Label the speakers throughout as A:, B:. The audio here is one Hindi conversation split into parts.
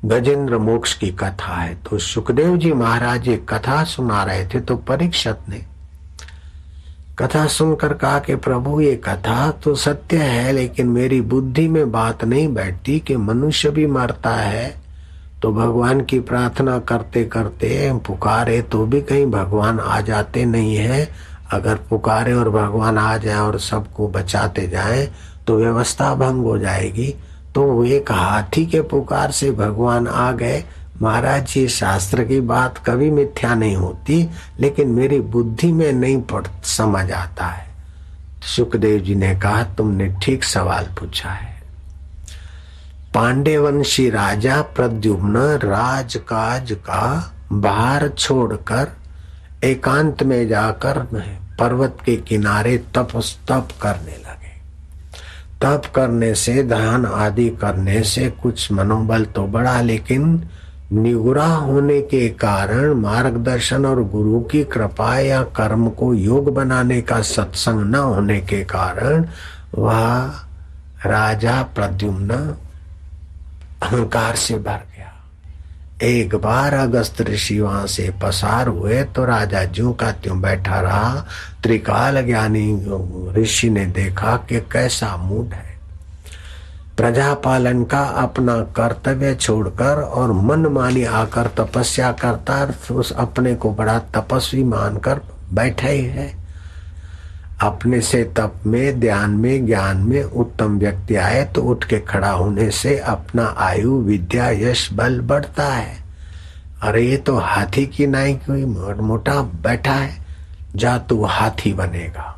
A: गजेंद्र मोक्ष की कथा है। तो सुखदेव जी महाराज एक कथा सुना रहे थे, तो परीक्षित ने कथा सुनकर कहा कि प्रभु ये कथा तो सत्य है, लेकिन मेरी बुद्धि में बात नहीं बैठती कि मनुष्य भी मरता है तो भगवान की प्रार्थना करते करते पुकारे तो भी कहीं भगवान आ जाते नहीं है। अगर पुकारे और भगवान आ जाए और सबको बचाते जाए तो व्यवस्था भंग हो जाएगी। तो एक हाथी के पुकार से भगवान आ गए। महाराज जी, शास्त्र की बात कभी मिथ्या नहीं होती, लेकिन मेरी बुद्धि में नहीं समझ आता है। सुखदेव जी ने कहा, तुमने ठीक सवाल पूछा है। पांड्यवंशी राजा प्रद्युम्न राजकाज का भार छोड़कर एकांत में जाकर पर्वत के किनारे तप करने लगे। तप करने से, ध्यान आदि करने से कुछ मनोबल तो बढ़ा, लेकिन निगुरा होने के कारण, मार्गदर्शन और गुरु की कृपा या कर्म को योग बनाने का सत्संग न होने के कारण वह राजा प्रद्युम्न अहंकार से भर गया। एक बार अगस्त ऋषि वहां से पसार हुए तो राजा ज्यों का त्यों बैठा रहा। त्रिकाल ज्ञानी ऋषि ने देखा कि कैसा मूड है। प्रजा पालन का अपना कर्तव्य छोड़कर और मन मानी आकर तपस्या करता, उस अपने को बड़ा तपस्वी मानकर बैठे ही है। अपने से तप में, ध्यान में, ज्ञान में उत्तम व्यक्ति आए तो उठ के खड़ा होने से अपना आयु, विद्या, यश, बल बढ़ता है। अरे ये तो हाथी की नाई कोई मोटा बैठा है, जा तू हाथी बनेगा।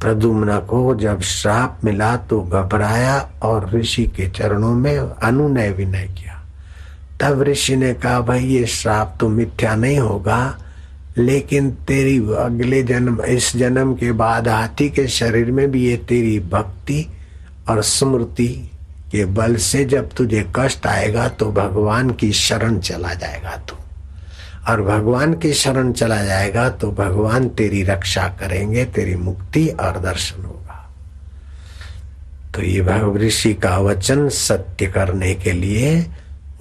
A: प्रद्युम्न को जब श्राप मिला तो घबराया और ऋषि के चरणों में अनुनय विनय किया। तब ऋषि ने कहा, भाई ये श्राप तो मिथ्या नहीं होगा, लेकिन तेरी अगले जन्म, इस जन्म के बाद हाथी के शरीर में भी ये तेरी भक्ति और स्मृति के बल से जब तुझे कष्ट आएगा तो भगवान की शरण चला जाएगा तू, और भगवान की शरण चला जाएगा तो भगवान तेरी रक्षा करेंगे, तेरी मुक्ति और दर्शन होगा। तो ये ऋषि का वचन सत्य करने के लिए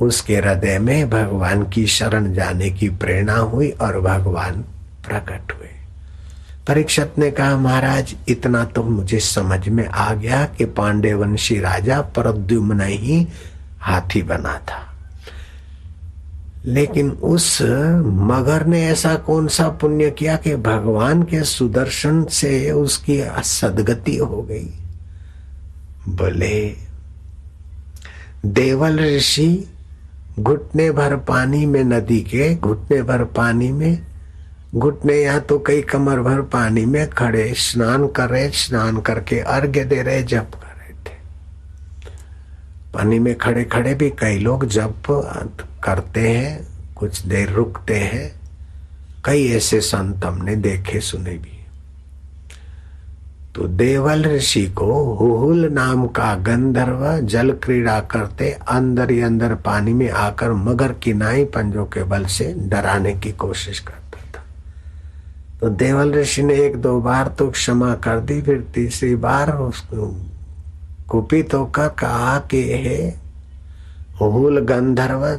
A: उसके हृदय में भगवान की शरण जाने की प्रेरणा हुई और भगवान प्रकट हुए। परीक्षित ने कहा, महाराज इतना तो मुझे समझ में आ गया कि पांड्यवंशी राजा प्रद्युम्न ही हाथी बना था, लेकिन उस मगर ने ऐसा कौन सा पुण्य किया कि भगवान के सुदर्शन से उसकी सदगति हो गई। बोले, देवल ऋषि घुटने भर पानी में, नदी के घुटने भर पानी में, घुटने या तो कई कमर भर पानी में खड़े स्नान कर रहे, स्नान करके अर्घ्य दे रहे, जप कर रहे थे। पानी में खड़े खड़े भी कई लोग जप करते हैं, कुछ देर रुकते हैं। कई ऐसे संत हमने देखे सुने भी। तो देवल ऋषि को हुहुल नाम का गंधर्व जल क्रीड़ा करते अंदर ही अंदर पानी में आकर मगर की नाई पंजों के बल से डराने की कोशिश करता था। तो देवल ऋषि ने एक दो बार तो क्षमा कर दी, फिर तीसरी बार उसको कुपित होकर कहा कि हे हुहुल गंधर्व,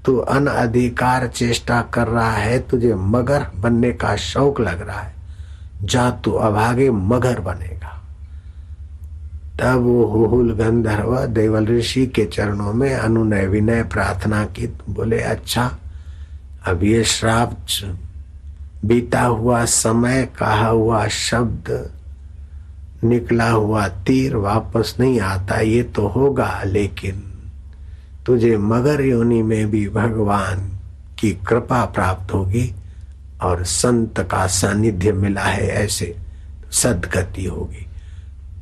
A: तू अनधिकार चेष्टा कर रहा है, तुझे मगर बनने का शौक लग रहा है, जा तू अभागे मगर बनेगा। तब वो हुहुल गंधर्व देवल ऋषि के चरणों में अनुनय विनय प्रार्थना की। बोले, अच्छा अब ये श्राप, बीता हुआ समय, कहा हुआ शब्द, निकला हुआ तीर वापस नहीं आता, ये तो होगा, लेकिन तुझे मगर योनि में भी भगवान की कृपा प्राप्त होगी और संत का सानिध्य मिला है, ऐसे सदगति होगी।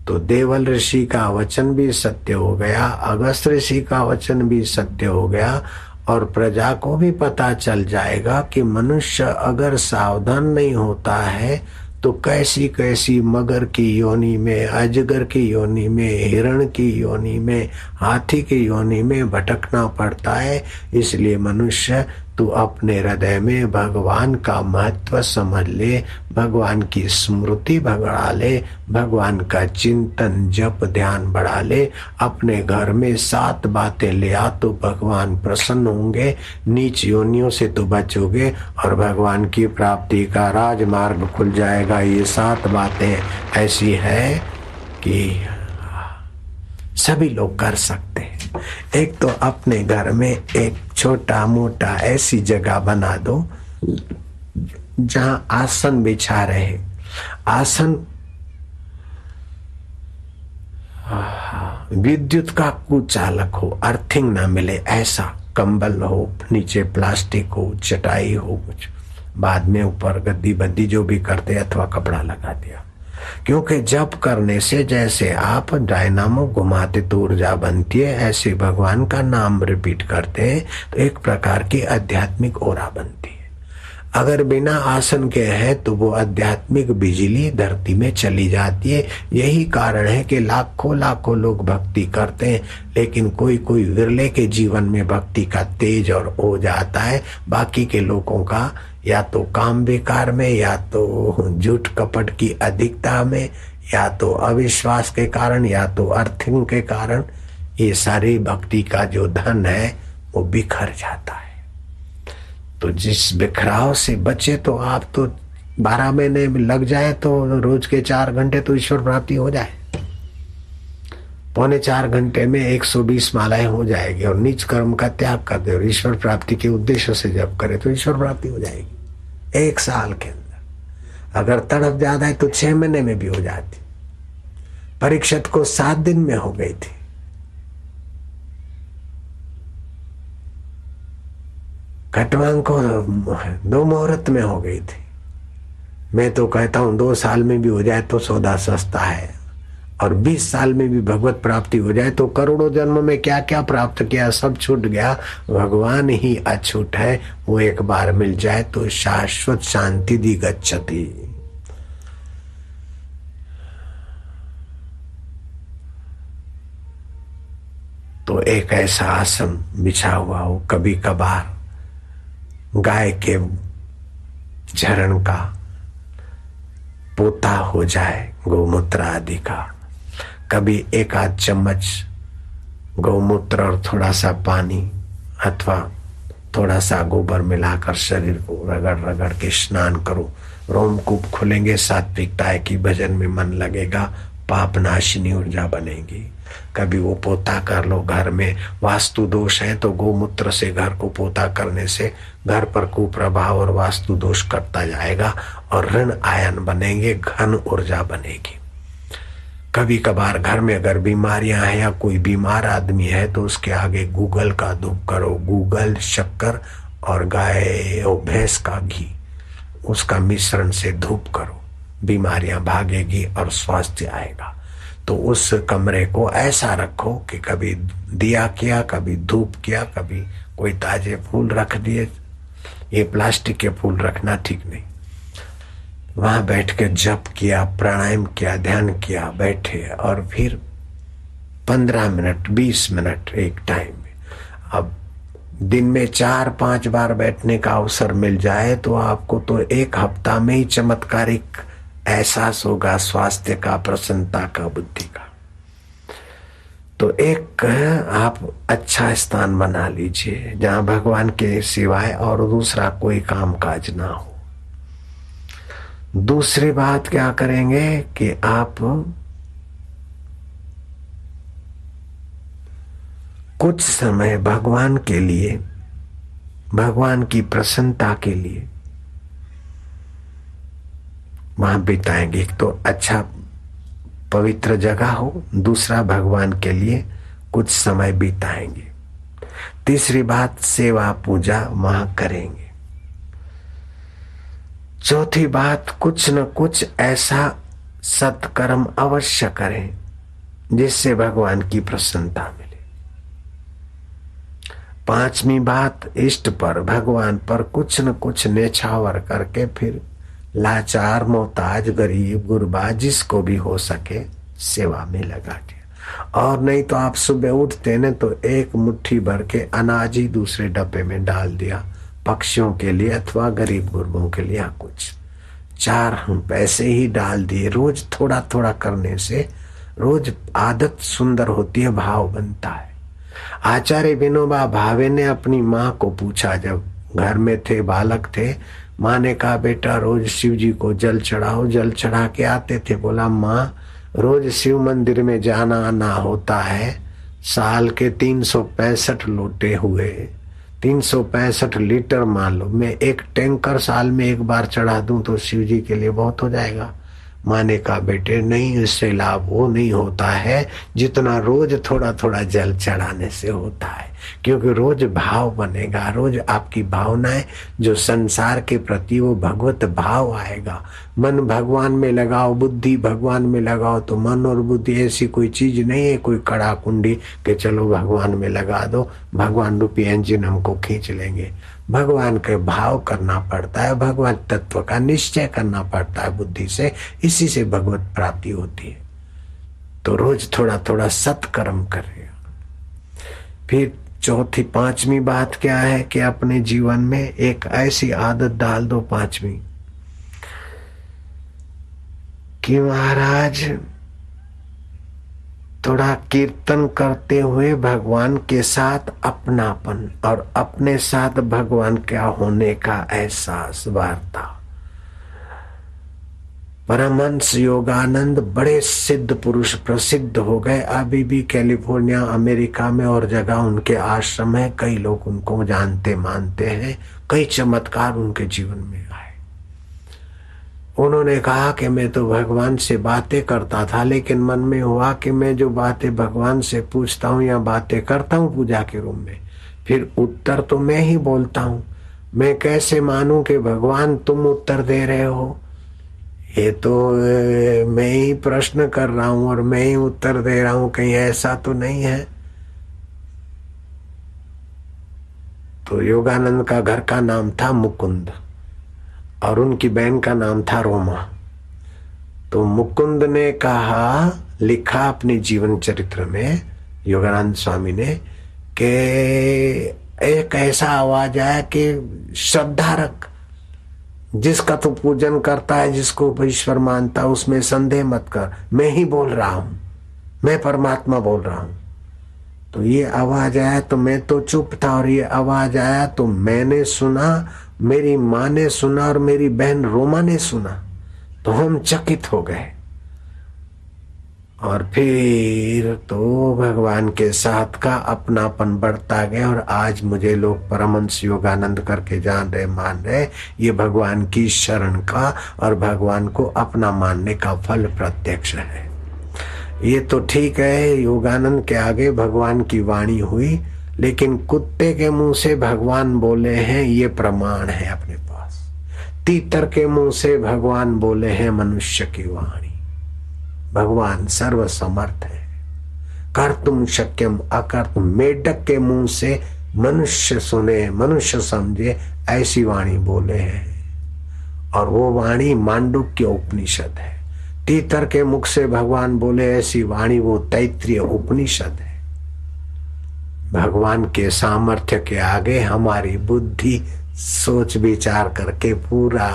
A: तो देवल ऋषि का वचन भी सत्य हो गया, अगस्त ऋषि का वचन भी सत्य हो गया, और प्रजा को भी पता चल जाएगा कि मनुष्य अगर सावधान नहीं होता है तो कैसी कैसी मगर की योनि में, अजगर की योनि में, हिरण की योनि में, हाथी की योनि में भटकना पड़ता है। इसलिए मनुष्य तू अपने हृदय में भगवान का महत्व समझ ले, भगवान की स्मृति बढ़ा ले, भगवान का चिंतन जप ध्यान बढ़ा ले। अपने घर में 7 बातें ले आ तो भगवान प्रसन्न होंगे, नीच योनियों से तो बचोगे और भगवान की प्राप्ति का राजमार्ग खुल जाएगा। ये 7 बातें ऐसी है कि सभी लोग कर सकते हैं। एक तो अपने घर में एक छोटा मोटा ऐसी जगह बना दो जहां आसन बिछा रहे। आसन विद्युत का कुचालक हो, अर्थिंग ना मिले ऐसा कंबल हो, नीचे प्लास्टिक हो, चटाई हो, कुछ बाद में ऊपर गद्दी बद्दी जो भी करते अथवा कपड़ा लगा दिया। क्योंकि जप करने से जैसे आप डायनामो घुमाते तो ऊर्जा बनती है, ऐसे भगवान का नाम रिपीट करते हैं तो एक प्रकार की आध्यात्मिक ओरा बनती है। अगर बिना आसन के है तो वो आध्यात्मिक बिजली धरती में चली जाती है। यही कारण है कि लाखों लाखों लोग भक्ति करते हैं, लेकिन कोई कोई विरले के जीवन में भक्ति का तेज और हो जाता है। बाकी के लोगों का या तो काम बेकार में, या तो झूठ कपट की अधिकता में, या तो अविश्वास के कारण, या तो अर्थिंग के कारण ये सारी भक्ति का जो धन है वो बिखर जाता है। तो जिस बिखराव से बचे तो आप तो 12 महीने में लग जाए तो रोज के 4 घंटे तो ईश्वर प्राप्ति हो जाए। 3.25 घंटे में 120 मालाएं हो जाएगी और नीच कर्म का त्याग कर दे और ईश्वर प्राप्ति के उद्देश्य से जब करे तो ईश्वर प्राप्ति हो जाएगी 1 साल के अंदर। अगर तड़प ज्यादा है तो 6 महीने में भी हो जाती। परीक्षित को 7 दिन में हो गई थी। खटवांग को 2 मुहूर्त में हो गई थी। मैं तो कहता हूं 2 साल में भी हो जाए तो सौदा सस्ता है, और 20 साल में भी भगवत प्राप्ति हो जाए तो करोड़ों जन्म में क्या क्या प्राप्त किया सब छूट गया। भगवान ही अछूट है, वो एक बार मिल जाए तो शाश्वत शांति दी गच्छति। तो एक ऐसा आसन बिछा हुआ हो, कभी कभार गाय के झरण का पोता हो जाए, गौमूत्र आदि का, कभी 1 चम्मच गौमूत्र और थोड़ा सा पानी अथवा थोड़ा सा गोबर मिलाकर शरीर को रगड़ रगड़ के स्नान करो। रोमकूप खुलेंगे, सात्विकता की भजन में मन लगेगा, पाप नाशिनी ऊर्जा बनेगी। कभी वो पोता कर लो। घर में वास्तु दोष है तो गोमूत्र से घर को पोता करने से घर पर कुप्रभाव और वास्तु दोष कटता जाएगा और ऋण आयन बनेंगे, घन ऊर्जा बनेगी। कभी कभार घर में अगर बीमारियां हैं या कोई बीमार आदमी है तो उसके आगे गूगल का धूप करो। गूगल, शक्कर और गाय और भैंस का घी, उसका मिश्रण से धूप करो, बीमारियां भागेगी और स्वास्थ्य आएगा। तो उस कमरे को ऐसा रखो कि कभी दिया किया, कभी धूप किया, कभी कोई ताजे फूल रख दिए। ये प्लास्टिक के फूल रखना ठीक नहीं। वहां बैठ के जप किया, प्राणायाम किया, ध्यान किया, बैठे और फिर 15 मिनट 20 मिनट एक टाइम में। अब दिन में 4-5 बार बैठने का अवसर मिल जाए तो आपको तो 1 हफ्ता में ही चमत्कारिक एहसास होगा स्वास्थ्य का, प्रसन्नता का, बुद्धि का। तो एक आप अच्छा स्थान बना लीजिए जहां भगवान के सिवाय और दूसरा कोई काम काज ना हो। दूसरी बात क्या करेंगे कि आप कुछ समय भगवान के लिए, भगवान की प्रसन्नता के लिए वहां बिताएंगे। एक तो अच्छा पवित्र जगह हो, दूसरा भगवान के लिए कुछ समय बिताएंगे, तीसरी बात सेवा पूजा वहां करेंगे, चौथी बात कुछ न कुछ ऐसा सत्कर्म अवश्य करें जिससे भगवान की प्रसन्नता मिले। 5वीं बात इष्ट पर, भगवान पर कुछ न कुछ न्यौछावर करके फिर लाचार, मोहताज, गरीब, गुरबा जिसको भी हो सके सेवा में लगा दिया। और नहीं तो आप सुबह उठते न तो 1 मुट्ठी भर के अनाज ही दूसरे डब्बे में डाल दिया, पक्षियों के लिए अथवा गरीब गुरबों के लिए कुछ 4 पैसे ही डाल दिए। रोज थोड़ा थोड़ा करने से रोज आदत सुंदर होती है, भाव बनता है। आचार्य विनोबा भावे ने अपनी माँ को पूछा, जब घर में थे, बालक थे, माँ ने कहा बेटा रोज शिव जी को जल चढ़ाओ। जल चढ़ा के आते थे। बोला माँ रोज शिव मंदिर में जाना आना होता है, साल के 365 लोटे हुए, 365 लीटर मान लो, मैं एक टैंकर साल में एक बार चढ़ा दूं तो शिव जी के लिए बहुत हो जाएगा। माँ ने कहा बेटे नहीं, इससे लाभ वो नहीं होता है जितना रोज थोड़ा थोड़ा जल चढ़ाने से होता है, क्योंकि रोज भाव बनेगा, रोज आपकी भावनाएं जो संसार के प्रति वो भगवत भाव आएगा। मन भगवान में लगाओ, बुद्धि भगवान में लगाओ, तो मन और बुद्धि ऐसी कोई चीज नहीं है, कोई कड़ा कुंडी के चलो भगवान में लगा दो, भगवान रूपी इंजन हमको खींच लेंगे। भगवान के भाव करना पड़ता है, भगवान तत्व का निश्चय करना पड़ता है बुद्धि से, इसी से भगवत प्राप्ति होती है। तो रोज थोड़ा थोड़ा सत्कर्म करेगा। फिर चौथी 5वीं बात क्या है कि अपने जीवन में एक ऐसी आदत डाल दो 5वीं कि महाराज थोड़ा कीर्तन करते हुए भगवान के साथ अपनापन और अपने साथ भगवान क्या होने का एहसास, वार्ता। परमहंस योगानंद बड़े सिद्ध पुरुष प्रसिद्ध हो गए, अभी भी कैलिफोर्निया अमेरिका में और जगह उनके आश्रम है, कई लोग उनको जानते मानते हैं, कई चमत्कार उनके जीवन में आए। उन्होंने कहा कि मैं तो भगवान से बातें करता था, लेकिन मन में हुआ कि मैं जो बातें भगवान से पूछता हूँ या बातें करता हूँ पूजा के रूम में, फिर उत्तर तो मैं ही बोलता हूँ, मैं कैसे मानूं कि भगवान तुम उत्तर दे रहे हो? ये तो मैं ही प्रश्न कर रहा हूँ और मैं ही उत्तर दे रहा हूँ, कहीं ऐसा तो नहीं है। तो योगानंद का घर का नाम था मुकुंद और उनकी बहन का नाम था रोमा। तो मुकुंद ने कहा, लिखा अपने जीवन चरित्र में योगानंद स्वामी ने, कि एक ऐसा आवाज आया कि श्रद्धा रख, जिसका तू पूजन करता है, जिसको ईश्वर मानता है, उसमें संदेह मत कर, मैं ही बोल रहा हूं, मैं परमात्मा बोल रहा हूं। तो ये आवाज आया तो मैं तो चुप था, और ये आवाज आया तो मैंने सुना, मेरी माँ ने सुना और मेरी बहन रोमा ने सुना, तो हम चकित हो गए। और फिर तो भगवान के साथ का अपनापन बढ़ता गया, और आज मुझे लोग परमहंस योगानंद करके जान रहे, मान रहे। ये भगवान की शरण का और भगवान को अपना मानने का फल प्रत्यक्ष है। ये तो ठीक है, योगानंद के आगे भगवान की वाणी हुई, लेकिन कुत्ते के मुंह से भगवान बोले हैं, ये प्रमाण है अपने पास। तीतर के मुंह से भगवान बोले हैं मनुष्य की वाणी। भगवान सर्व समर्थ है, कर तुम शक्यम अकर्तुम। मेढक के मुंह से मनुष्य सुने, मनुष्य समझे, ऐसी वाणी बोले हैं, और वो वाणी मांडुक्य उपनिषद है। तीतर के मुख से भगवान बोले ऐसी वाणी, वो तैत्तिरीय उपनिषद है। भगवान के सामर्थ्य के आगे हमारी बुद्धि सोच विचार करके पूरा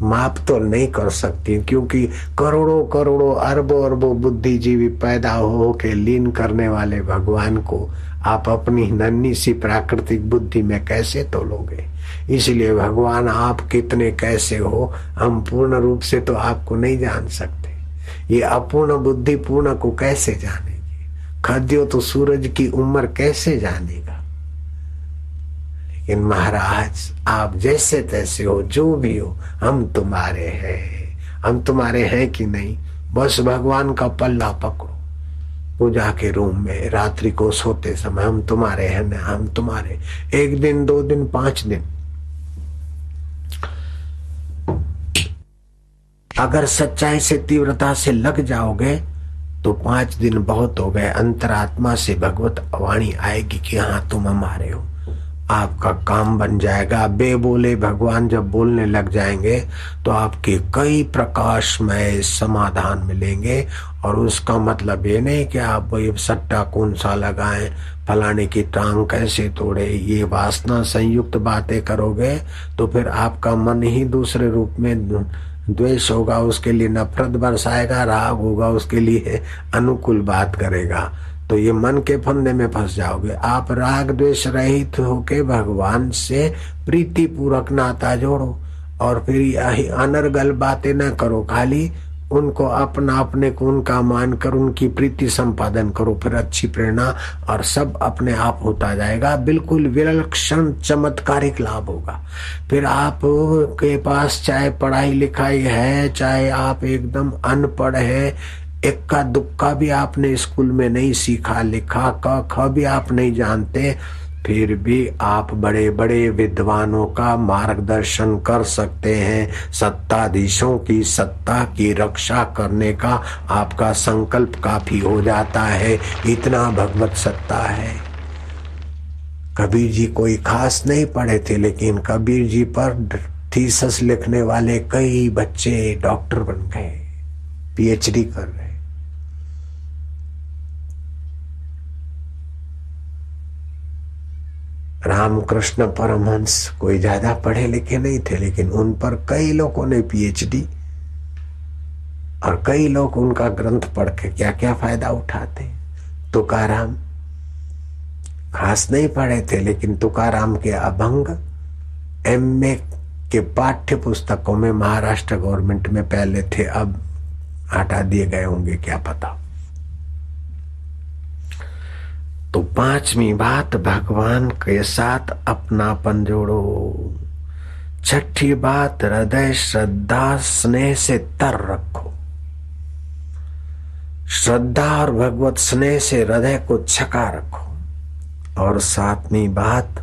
A: माप तो नहीं कर सकती, क्योंकि करोड़ों करोड़ों अरबों अरबों बुद्धिजीवी पैदा हो के लीन करने वाले भगवान को आप अपनी नन्ही सी प्राकृतिक बुद्धि में कैसे तोलोगे? इसलिए भगवान आप कितने कैसे हो, हम पूर्ण रूप से तो आपको नहीं जान सकते। ये अपूर्ण बुद्धि पूर्ण को कैसे जानेगी? खद्यो तो सूरज की उम्र कैसे जानेगा? लेकिन महाराज आप जैसे तैसे हो, जो भी हो, हम तुम्हारे हैं। हम तुम्हारे हैं कि नहीं, बस भगवान का पल्ला पकड़ो। पूजा के रूम में रात्रि को सोते समय हम तुम्हारे हैं ना, हम तुम्हारे। 1 दिन 2 दिन 5 दिन, अगर सच्चाई से तीव्रता से लग जाओगे तो 5 दिन बहुत हो गए। अंतरात्मा से भगवत वाणी आएगी कि हाँ तुम हमारे हो, आपका काम बन जाएगा। बेबोले भगवान जब बोलने लग जाएंगे तो आपके कई प्रकाशमय समाधान मिलेंगे, और उसका मतलब ये नहीं कि आप ये सट्टा कौन सा लगाएं, फलाने की टांग कैसे तोड़े, ये वासना संयुक्त बातें करोगे तो फिर आपका मन ही दूसरे रूप में द्वेष होगा, उसके लिए नफरत बरसाएगा, राग होगा उसके लिए अनुकूल बात करेगा। तो ये मन के फंदे में फंस जाओगे। आप राग द्वेष रहित होके भगवान से प्रीति पूर्वक नाता जोड़ो और फिर यही अनर्गल बातें न करो, खाली उनको अपना अपने को उनका मानकर उनकी प्रीति संपादन करो, फिर अच्छी प्रेरणा और सब अपने आप होता जाएगा। बिल्कुल विलक्षण चमत्कारिक लाभ होगा। फिर आप के पास चाहे पढ़ाई लिखाई है, चाहे आप एकदम अनपढ़ है, इक्का दुक्का भी आपने स्कूल में नहीं सीखा, लिखा क ख भी आप नहीं जानते, फिर भी आप बड़े बड़े विद्वानों का मार्गदर्शन कर सकते हैं। सत्ताधीशों की सत्ता की रक्षा करने का आपका संकल्प काफी हो जाता है, इतना भगवत सत्ता है। कबीर जी कोई खास नहीं पढ़े थे, लेकिन कबीर जी पर थीसिस लिखने वाले कई बच्चे डॉक्टर बन गए, पीएचडी कर रहे। रामकृष्ण परमहंस कोई ज्यादा पढ़े लिखे नहीं थे, लेकिन उन पर कई लोगों ने पीएचडी और कई लोग उनका ग्रंथ पढ़ के क्या क्या फायदा उठाते। तुकाराम खास नहीं पढ़े थे, लेकिन तुकाराम के अभंग एमए के पाठ्य पुस्तकों में महाराष्ट्र गवर्नमेंट में पहले थे, अब हटा दिए गए होंगे, क्या पता। तो पांचवी बात, भगवान के साथ अपनापन जोड़ो। छठी बात, हृदय श्रद्धा स्नेह से तर रखो। श्रद्धा और भगवत स्नेह से हृदय को छका रखो। और सातवीं बात,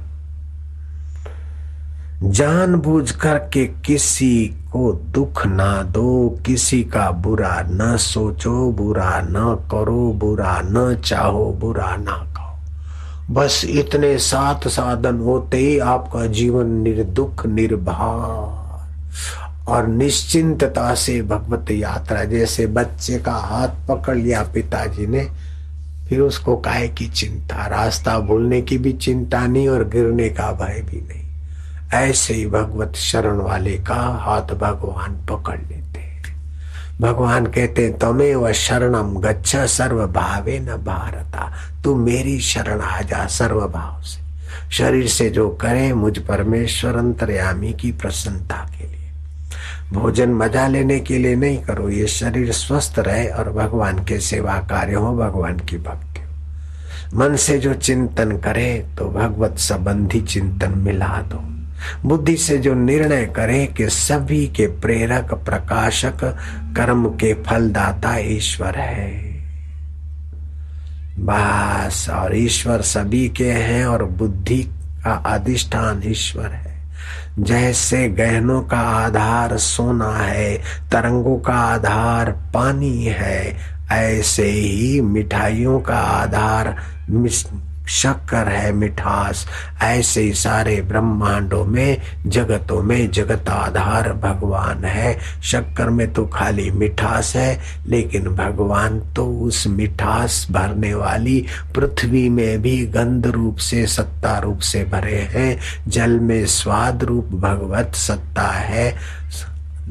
A: जानबूझ करके किसी को दुख ना दो, किसी का बुरा न सोचो, बुरा न करो, बुरा न चाहो, बुरा ना कहो। बस इतने 7 साधन होते ही आपका जीवन निर्दुख, निर्भर और निश्चिंतता से भगवत यात्रा। जैसे बच्चे का हाथ पकड़ लिया पिताजी ने, फिर उसको काहे की चिंता, रास्ता भूलने की भी चिंता नहीं और गिरने का भय भी नहीं। ऐसे ही भगवत शरण वाले का हाथ भगवान पकड़ लेते। भगवान कहते तमेव शरणम गच्छ सर्व भावे न भारता, तू मेरी शरण आ जा सर्व भाव से। शरीर से जो करे मुझ परमेश्वर अंतर्यामी की प्रसन्नता के लिए, भोजन मजा लेने के लिए नहीं करो, ये शरीर स्वस्थ रहे और भगवान के सेवा कार्य हो, भगवान की भक्ति हो। मन से जो चिंतन करे तो भगवत संबंधी चिंतन मिला दो। बुद्धि से जो निर्णय करे कि सभी के प्रेरक प्रकाशक कर्म के फलदाता ईश्वर है, बस। और ईश्वर सभी के हैं और बुद्धि का अधिष्ठान ईश्वर है। जैसे गहनों का आधार सोना है, तरंगों का आधार पानी है, ऐसे ही मिठाइयों का आधार शक्कर है, मिठास। ऐसे ही सारे ब्रह्मांडों में, जगतों में जगत आधार भगवान है। शक्कर में तो खाली मिठास है, लेकिन भगवान तो उस मिठास भरने वाली पृथ्वी में भी गंध रूप से, सत्ता रूप से भरे हैं। जल में स्वाद रूप भगवत सत्ता है,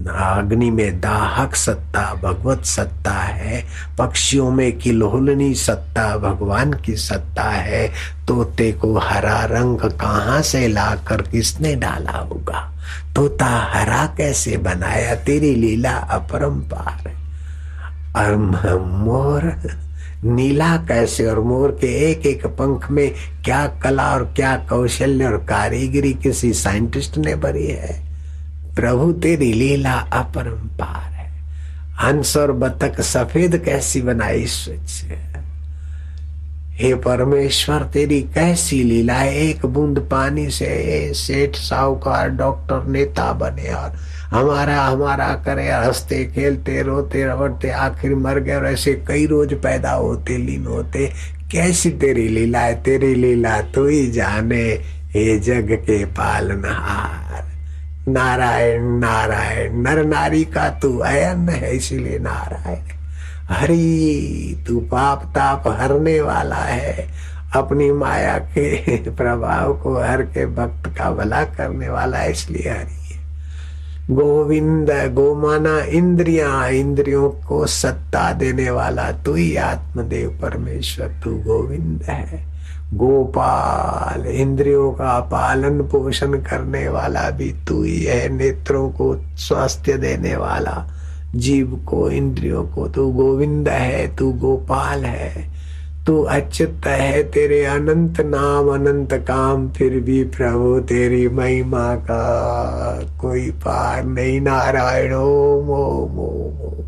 A: अग्नि में दाहक सत्ता भगवत सत्ता है, पक्षियों में किलोहलनी सत्ता भगवान की सत्ता है। तोते को हरा रंग कहाँ से लाकर किसने डाला होगा, तोता हरा कैसे बनाया, तेरी लीला अपरंपार। और मोर नीला कैसे, और मोर के एक एक पंख में क्या कला और क्या कौशल्य और कारीगरी किसी साइंटिस्ट ने भरी है। प्रभु तेरी लीला अपरंपार है। हंस और बतख सफेद कैसी बनाई से, हे परमेश्वर तेरी कैसी लीला है। एक बूंद पानी से सेठ साहूकार डॉक्टर नेता बने और हमारा हमारा करे, हंसते खेलते रोते रवटते आखिर मर गए। और ऐसे कई रोज पैदा होते लीन होते। कैसी तेरी लीला है, तेरी लीला तू ही जाने, हे जग के पालनहार। नारायण नारायण, नर नारी का तू अयन है, इसीलिए नारायण। हरि तू पाप ताप हरने वाला है, अपनी माया के प्रभाव को हर के भक्त का भला करने वाला है, इसलिए हरि है। गोविंद, गो माना इंद्रियां, इंद्रियों को सत्ता देने वाला तू ही आत्मदेव परमेश्वर, तू गोविंद है। गोपाल, इंद्रियों का पालन पोषण करने वाला भी तू ही है, नेत्रों को स्वास्थ्य देने वाला, जीव को, इंद्रियों को, तू गोविंद है, तू गोपाल है, तू अच्युत है। तेरे अनंत नाम अनंत काम, फिर भी प्रभु तेरी महिमा का कोई पार नहीं। नारायण ओम ओम ओम ओम।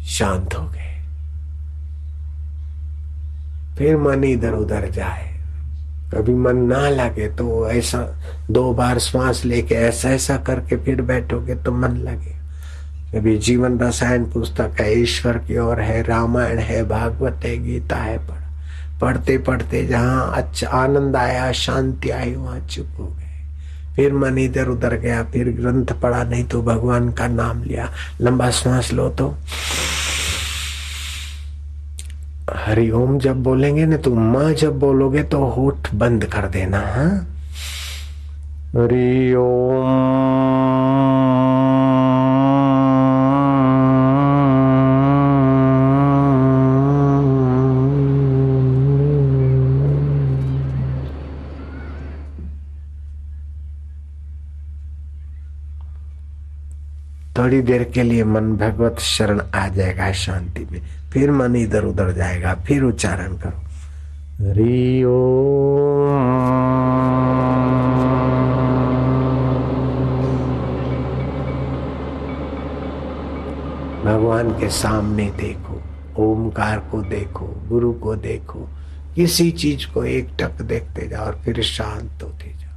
A: शांत हो गए। फिर मन इधर उधर जाए, कभी मन ना लगे तो ऐसा 2 बार श्वास लेके ऐसा ऐसा करके फिर बैठोगे तो मन लगे। कभी जीवन रसायन पुस्तक है, ईश्वर की ओर है, रामायण है, भागवत है, गीता है, पढ़ते पढ़ते जहाँ अच्छा आनंद आया, शांति आई, वहां चुप हो गए। फिर मन इधर उधर गया, फिर ग्रंथ पढ़ा, नहीं तो भगवान का नाम लिया। लंबा श्वास लो तो हरि ओम जब बोलेंगे ना, तो माँ जब बोलोगे तो होठ बंद कर देना। हाँ, हरि ओम। थोड़ी देर के लिए मन भगवत शरण आ जाएगा शांति में, फिर मन इधर उधर जाएगा, फिर उच्चारण करो हरि ओम। भगवान के सामने देखो, ओमकार को देखो, गुरु को देखो, किसी चीज को एक टक देखते जाओ और फिर शांत होते जाओ।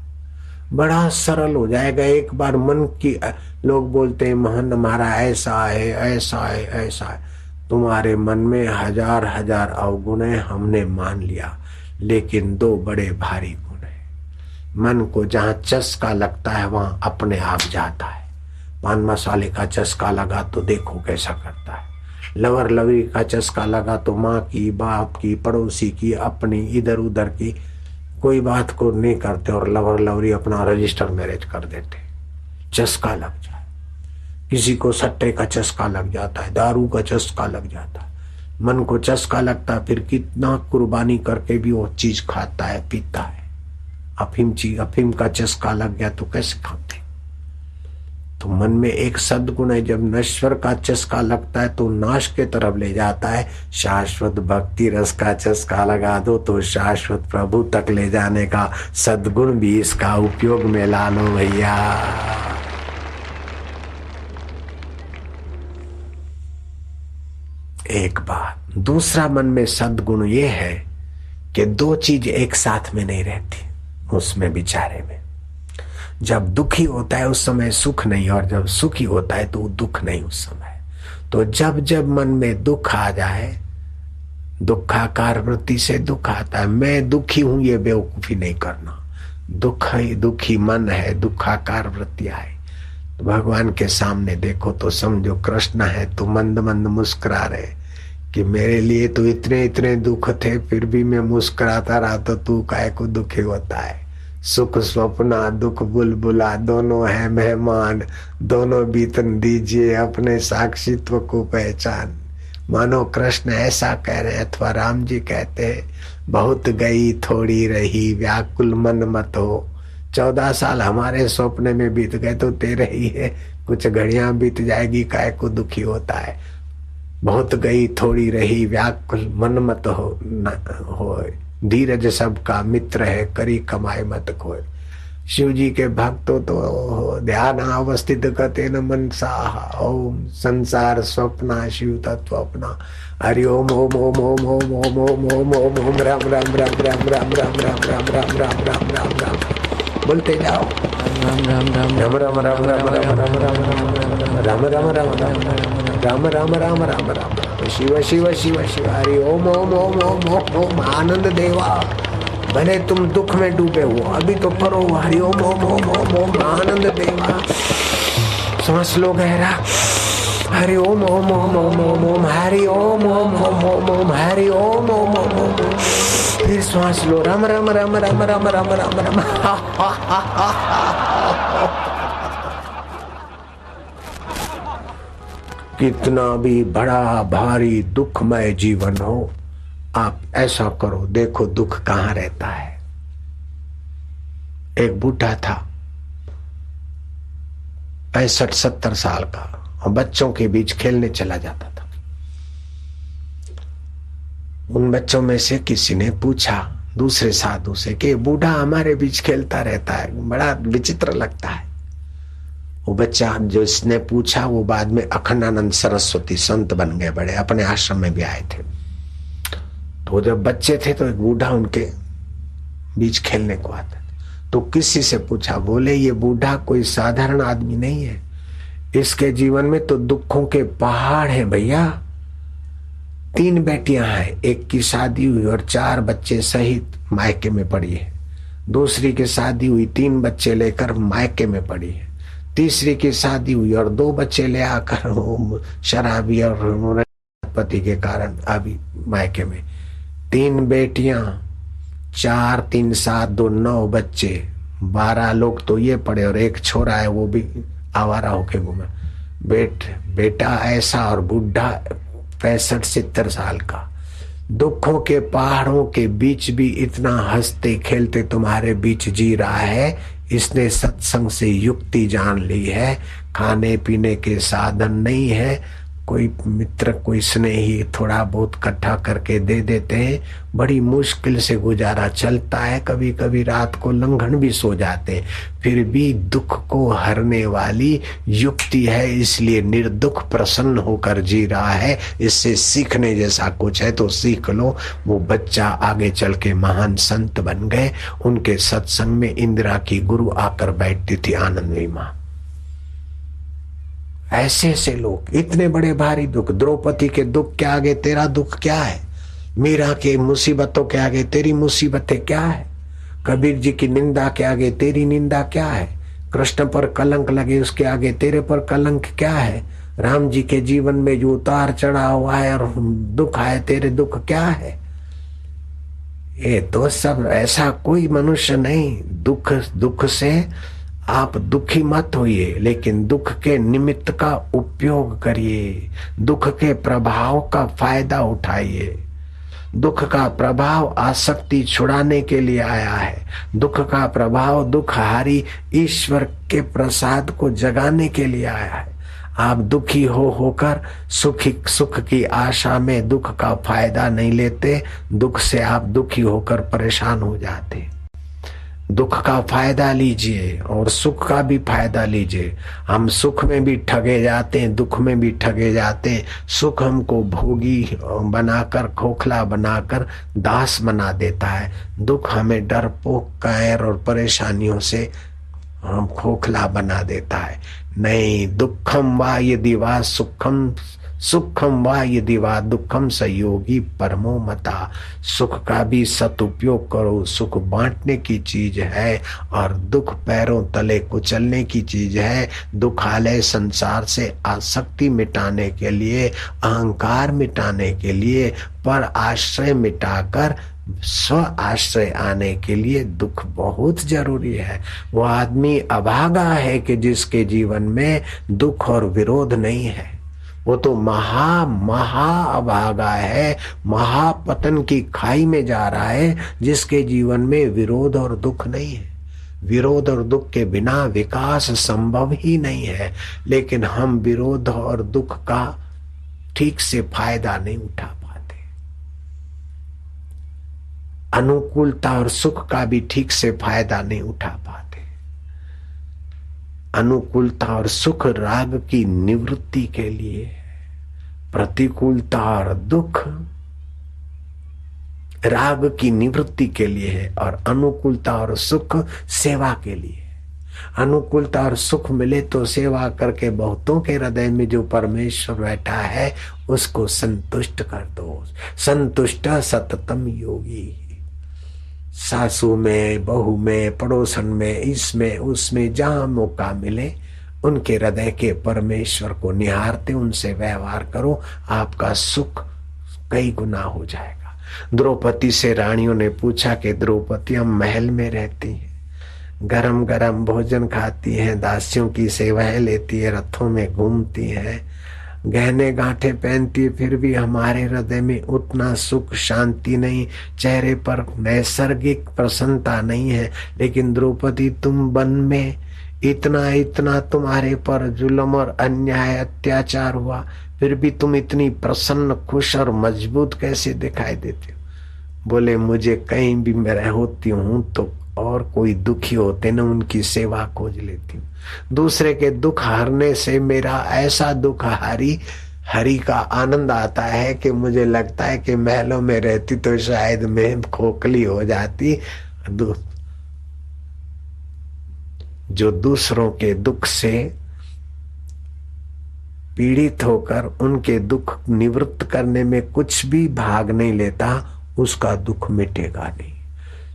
A: बड़ा सरल हो जाएगा। एक बार मन की, लोग बोलते हैं महन हमारा ऐसा है ऐसा है ऐसा है। तुम्हारे मन में हजार हजार अवगुण है, हमने मान लिया, लेकिन 2 बड़े भारी गुण है। मन को जहाँ चस्का लगता है वहां अपने आप जाता है। पान मसाले का चस्का लगा तो देखो कैसा करता है। लवर लवरी का चस्का लगा तो माँ की, बाप की, पड़ोसी की, अपनी, इधर उधर की कोई बात को नहीं करते और लवर लवरी अपना रजिस्टर मैरिज कर देते। चस्का लग जाए। किसी को सट्टे का चस्का लग जाता है, दारू का चस्का लग जाता है, मन को चस्का लगता है, फिर कितना कुर्बानी करके भी वो चीज खाता है, पीता है। अफीम का चस्का लग गया तो कैसे खाते। तो मन में एक सद्गुण है, जब नश्वर का चस्का लगता है तो नाश के तरफ ले जाता है। शाश्वत भक्ति रस का चस्का लगा दो तो शाश्वत प्रभु तक ले जाने का सद्गुण भी इसका उपयोग में ला लो भैया। एक बात। दूसरा, मन में सद्गुण ये है कि 2 चीज एक साथ में नहीं रहती उसमें, विचारे में। जब दुखी होता है उस समय सुख नहीं, और जब सुखी होता है तो दुख नहीं उस समय। तो जब जब मन में दुख आ जाए, दुखाकार वृत्ति से दुख आता है, मैं दुखी हूं ये बेवकूफी नहीं करना। दुखी मन है, दुखाकार वृत्ति आए तो भगवान के सामने देखो तो समझो कृष्ण है, तो मंद मंद मुस्कुरा रहे कि मेरे लिए तो इतने इतने दुख थे, फिर भी मैं मुस्कुराता रहा, तो तू काहे को दुखी होता है। सुख स्वप्ना दुख बुलबुला दोनों है मेहमान, दोनों बीतन दीजिए अपने साक्षित्व को पहचान। मानो कृष्ण ऐसा कह रहे हैं अथवा राम जी कहते हैं, बहुत गई थोड़ी रही व्याकुल मन मत हो। 14 साल हमारे सपने में बीत गए तो तेरे ही है, कुछ घड़ियां बीत जाएगी, काय को दुखी होता है। बहुत गई थोड़ी रही व्याकुल मन मत हो, धीरज सबका मित्र है, करी कमाए मत खोए। शिव जी के भक्तों तो ध्यान अवस्थित करते न मन साहा, ओम संसार स्वप्ना शिव तत्व अपना। हरि ओम ओम ओम ओम ओम ओम ओम ओम ओम ओम राम राम राम राम राम राम राम राम राम राम राम राम राम बोलते जाओ। राम राम राम राम राम राम राम राम राम राम राम राम राम राम राम राम राम शिव शिव शिव शिव। हरि ओम ओम ओम ओम ओम ओम आनंद देवा, भले तुम दुख में डूबे हो अभी तो करो हरि ओम ओम ओम ओम ओम आनंद देवा। सांस लो गहरा, हरि ओम ओम ओम ओम ओम ओम हरि ओम ओम ओम ओम ओम हरि ओम ओम ओम ओम। फिर श्वास लो, रम रम रम रम रम रम रम रम। कितना भी बड़ा भारी दुखमय जीवन हो, आप ऐसा करो, देखो दुख कहाँ रहता है। एक बूढ़ा था 65-70 साल का, और बच्चों के बीच खेलने चला जाता था। उन बच्चों में से किसी ने पूछा दूसरे साधु से कि बूढ़ा हमारे बीच खेलता रहता है, बड़ा विचित्र लगता है। वो बच्चा जो इसने पूछा वो बाद में अखंडानंद सरस्वती संत बन गए, बड़े अपने आश्रम में भी आए थे। तो जब बच्चे थे तो एक बूढ़ा उनके बीच खेलने को आता, तो किसी से पूछा, बोले ये बूढ़ा कोई साधारण आदमी नहीं है, इसके जीवन में तो दुखों के पहाड़ हैं भैया। 3 बेटियां हैं, एक की शादी हुई और 4 बच्चे सहित मायके में पड़ी है। दूसरी की शादी हुई, 3 बच्चे लेकर मायके में पड़ी है। तीसरी की शादी हुई और 2 बच्चे ले आकर शराबी और पति के कारण अभी मायके में। 3 बेटियां, 4, 3, 7, 2, 9 बच्चे, 12 लोग तो ये पड़े और एक छोरा है वो भी आवारा होके घूमे। बेटा ऐसा और बूढ़ा 65-70 साल का, दुखों के पहाड़ों के बीच भी इतना हंसते खेलते तुम्हारे बीच जी रहा है। इसने सत्संग से युक्ति जान ली है, खाने पीने के साधन नहीं है, कोई मित्र कोई स्नेही थोड़ा बहुत इकट्ठा करके दे देते हैं, बड़ी मुश्किल से गुजारा चलता है, कभी कभी रात को लंघन भी सो जाते हैं, फिर भी दुख को हरने वाली युक्ति है, इसलिए निर्दुख प्रसन्न होकर जी रहा है। इससे सीखने जैसा कुछ है तो सीख लो। वो बच्चा आगे चल के महान संत बन गए। उनके सत्संग में इंदिरा की गुरु आकर बैठती थी, आनंदमयी माँ। ऐसे ऐसे लोग, इतने बड़े भारी दुख, द्रौपदी के दुख के आगे तेरा दुख क्या है, मीरा के मुसीबतों के आगे तेरी मुसीबतें क्या है, कबीर जी की निंदा के आगे तेरी निंदा क्या है, कृष्ण पर कलंक लगे उसके आगे तेरे पर कलंक क्या है, राम जी के जीवन में जो उतार चढ़ा हुआ है और दुख आए तेरे दुख क्या है। ये तो सब, ऐसा कोई मनुष्य नहीं। दुख से आप दुखी मत होइए, लेकिन दुख के निमित्त का उपयोग करिए, दुख के प्रभाव का फायदा उठाइए। दुख का प्रभाव आसक्ति छुड़ाने के लिए आया है, दुख का प्रभाव दुखहारी ईश्वर के प्रसाद को जगाने के लिए आया है। आप दुखी होकर सुख की आशा में दुख का फायदा नहीं लेते, दुख से आप दुखी होकर परेशान हो जाते। दुख का फायदा लीजिए और सुख का भी फायदा लीजिए। हम सुख में भी ठगे जाते हैं, दुख में भी ठगे जाते हैं। सुख हमको भोगी बनाकर, खोखला बनाकर दास बना देता है, दुख हमें डरपोक, कैर और परेशानियों से हम खोखला बना देता है। नहीं, दुखम वा यदि वा सुखम, सुखम वा यदि वा दुखम संयोगी परमो मता। सुख का भी सदुपयोग करो, सुख बांटने की चीज है और दुख पैरों तले कुचलने की चीज है। दुखालय संसार से आसक्ति मिटाने के लिए, अहंकार मिटाने के लिए, पर आश्रय मिटाकर स्व आश्रय आने के लिए दुख बहुत जरूरी है। वो आदमी अभागा है कि जिसके जीवन में दुख और विरोध नहीं है, वो तो महा अभागा है, महापतन की खाई में जा रहा है जिसके जीवन में विरोध और दुख नहीं है। विरोध और दुख के बिना विकास संभव ही नहीं है, लेकिन हम विरोध और दुख का ठीक से फायदा नहीं उठा पाते। अनुकूलता और सुख का भी ठीक से फायदा नहीं उठा पाते। अनुकूलता और सुख राग की निवृत्ति के लिए, प्रतिकूलता और दुख राग की निवृत्ति के लिए है, और अनुकूलता और सुख सेवा के लिए। अनुकूलता और सुख मिले तो सेवा करके बहुतों के हृदय में जो परमेश्वर बैठा है उसको संतुष्ट कर दो। संतुष्ट सततम योगी। सासू में, बहू में, पड़ोसन में, इसमें उसमें जहां मौका मिले उनके हृदय के परमेश्वर को निहारते उनसे व्यवहार करो, आपका सुख कई गुना हो जाएगा। द्रौपदी से रानियों ने पूछा कि द्रौपदी हम महल में रहती हैं, गरम गरम भोजन खाती हैं, दासियों की सेवाएं लेती है, रथों में घूमती है, गहने गांठे पहनती है, फिर भी हमारे हृदय में उतना सुख शांति नहीं, चेहरे पर नैसर्गिक प्रसन्नता नहीं है। लेकिन द्रौपदी तुम वन में इतना इतना तुम्हारे पर जुल्म और अन्याय अत्याचार हुआ, फिर भी तुम इतनी प्रसन्न खुश और मजबूत कैसे दिखाई देती हो? बोले मुझे कहीं भी मैं होती हूँ तो और कोई दुखी होते न उनकी सेवा खोज लेती हूँ। दूसरे के दुख हारने से मेरा ऐसा दुख हरि का आनंद आता है कि मुझे लगता है कि महलों में रहती तो शायद मैं खोखली हो जाती। जो दूसरों के दुख से पीड़ित होकर उनके दुख निवृत्त करने में कुछ भी भाग नहीं लेता, उसका दुख मिटेगा नहीं।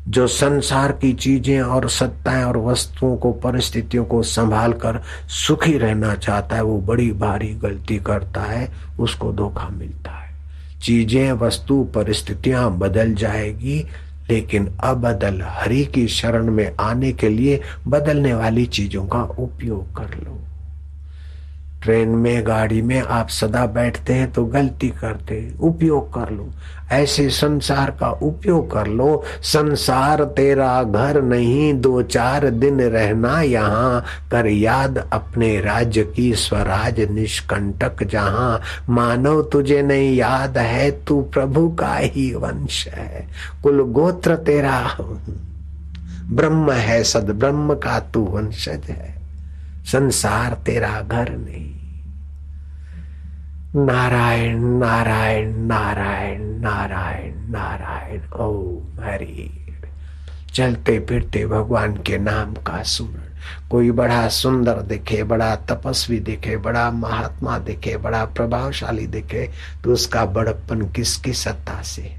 A: जो संसार की चीजें और सत्ताएं और वस्तुओं को परिस्थितियों को संभाल कर सुखी रहना चाहता है, वो बड़ी भारी गलती करता है, उसको धोखा मिलता है। चीजें वस्तु परिस्थितियां बदल जाएगी, लेकिन अबदल हरि की शरण में आने के लिए बदलने वाली चीजों का उपयोग कर लो। ट्रेन में गाड़ी में आप सदा बैठते हैं तो गलती करते हैं, उपयोग कर लो। ऐसे संसार का उपयोग कर लो। संसार तेरा घर नहीं, 2-4 दिन रहना यहाँ, कर याद अपने राज्य की स्वराज निष्कंटक जहाँ। मानव तुझे नहीं याद है, तू प्रभु का ही वंश है, कुल गोत्र तेरा ब्रह्म है, सद ब्रह्म का तू वंशज है, संसार तेरा घर नहीं। नारायण नारायण नारायण नारायण नारायण ओम हरि। चलते फिरते भगवान के नाम का सुमरण। कोई बड़ा सुंदर दिखे, बड़ा तपस्वी दिखे, बड़ा महात्मा दिखे, बड़ा प्रभावशाली दिखे, तो उसका बड़प्पन किसकी सत्ता से?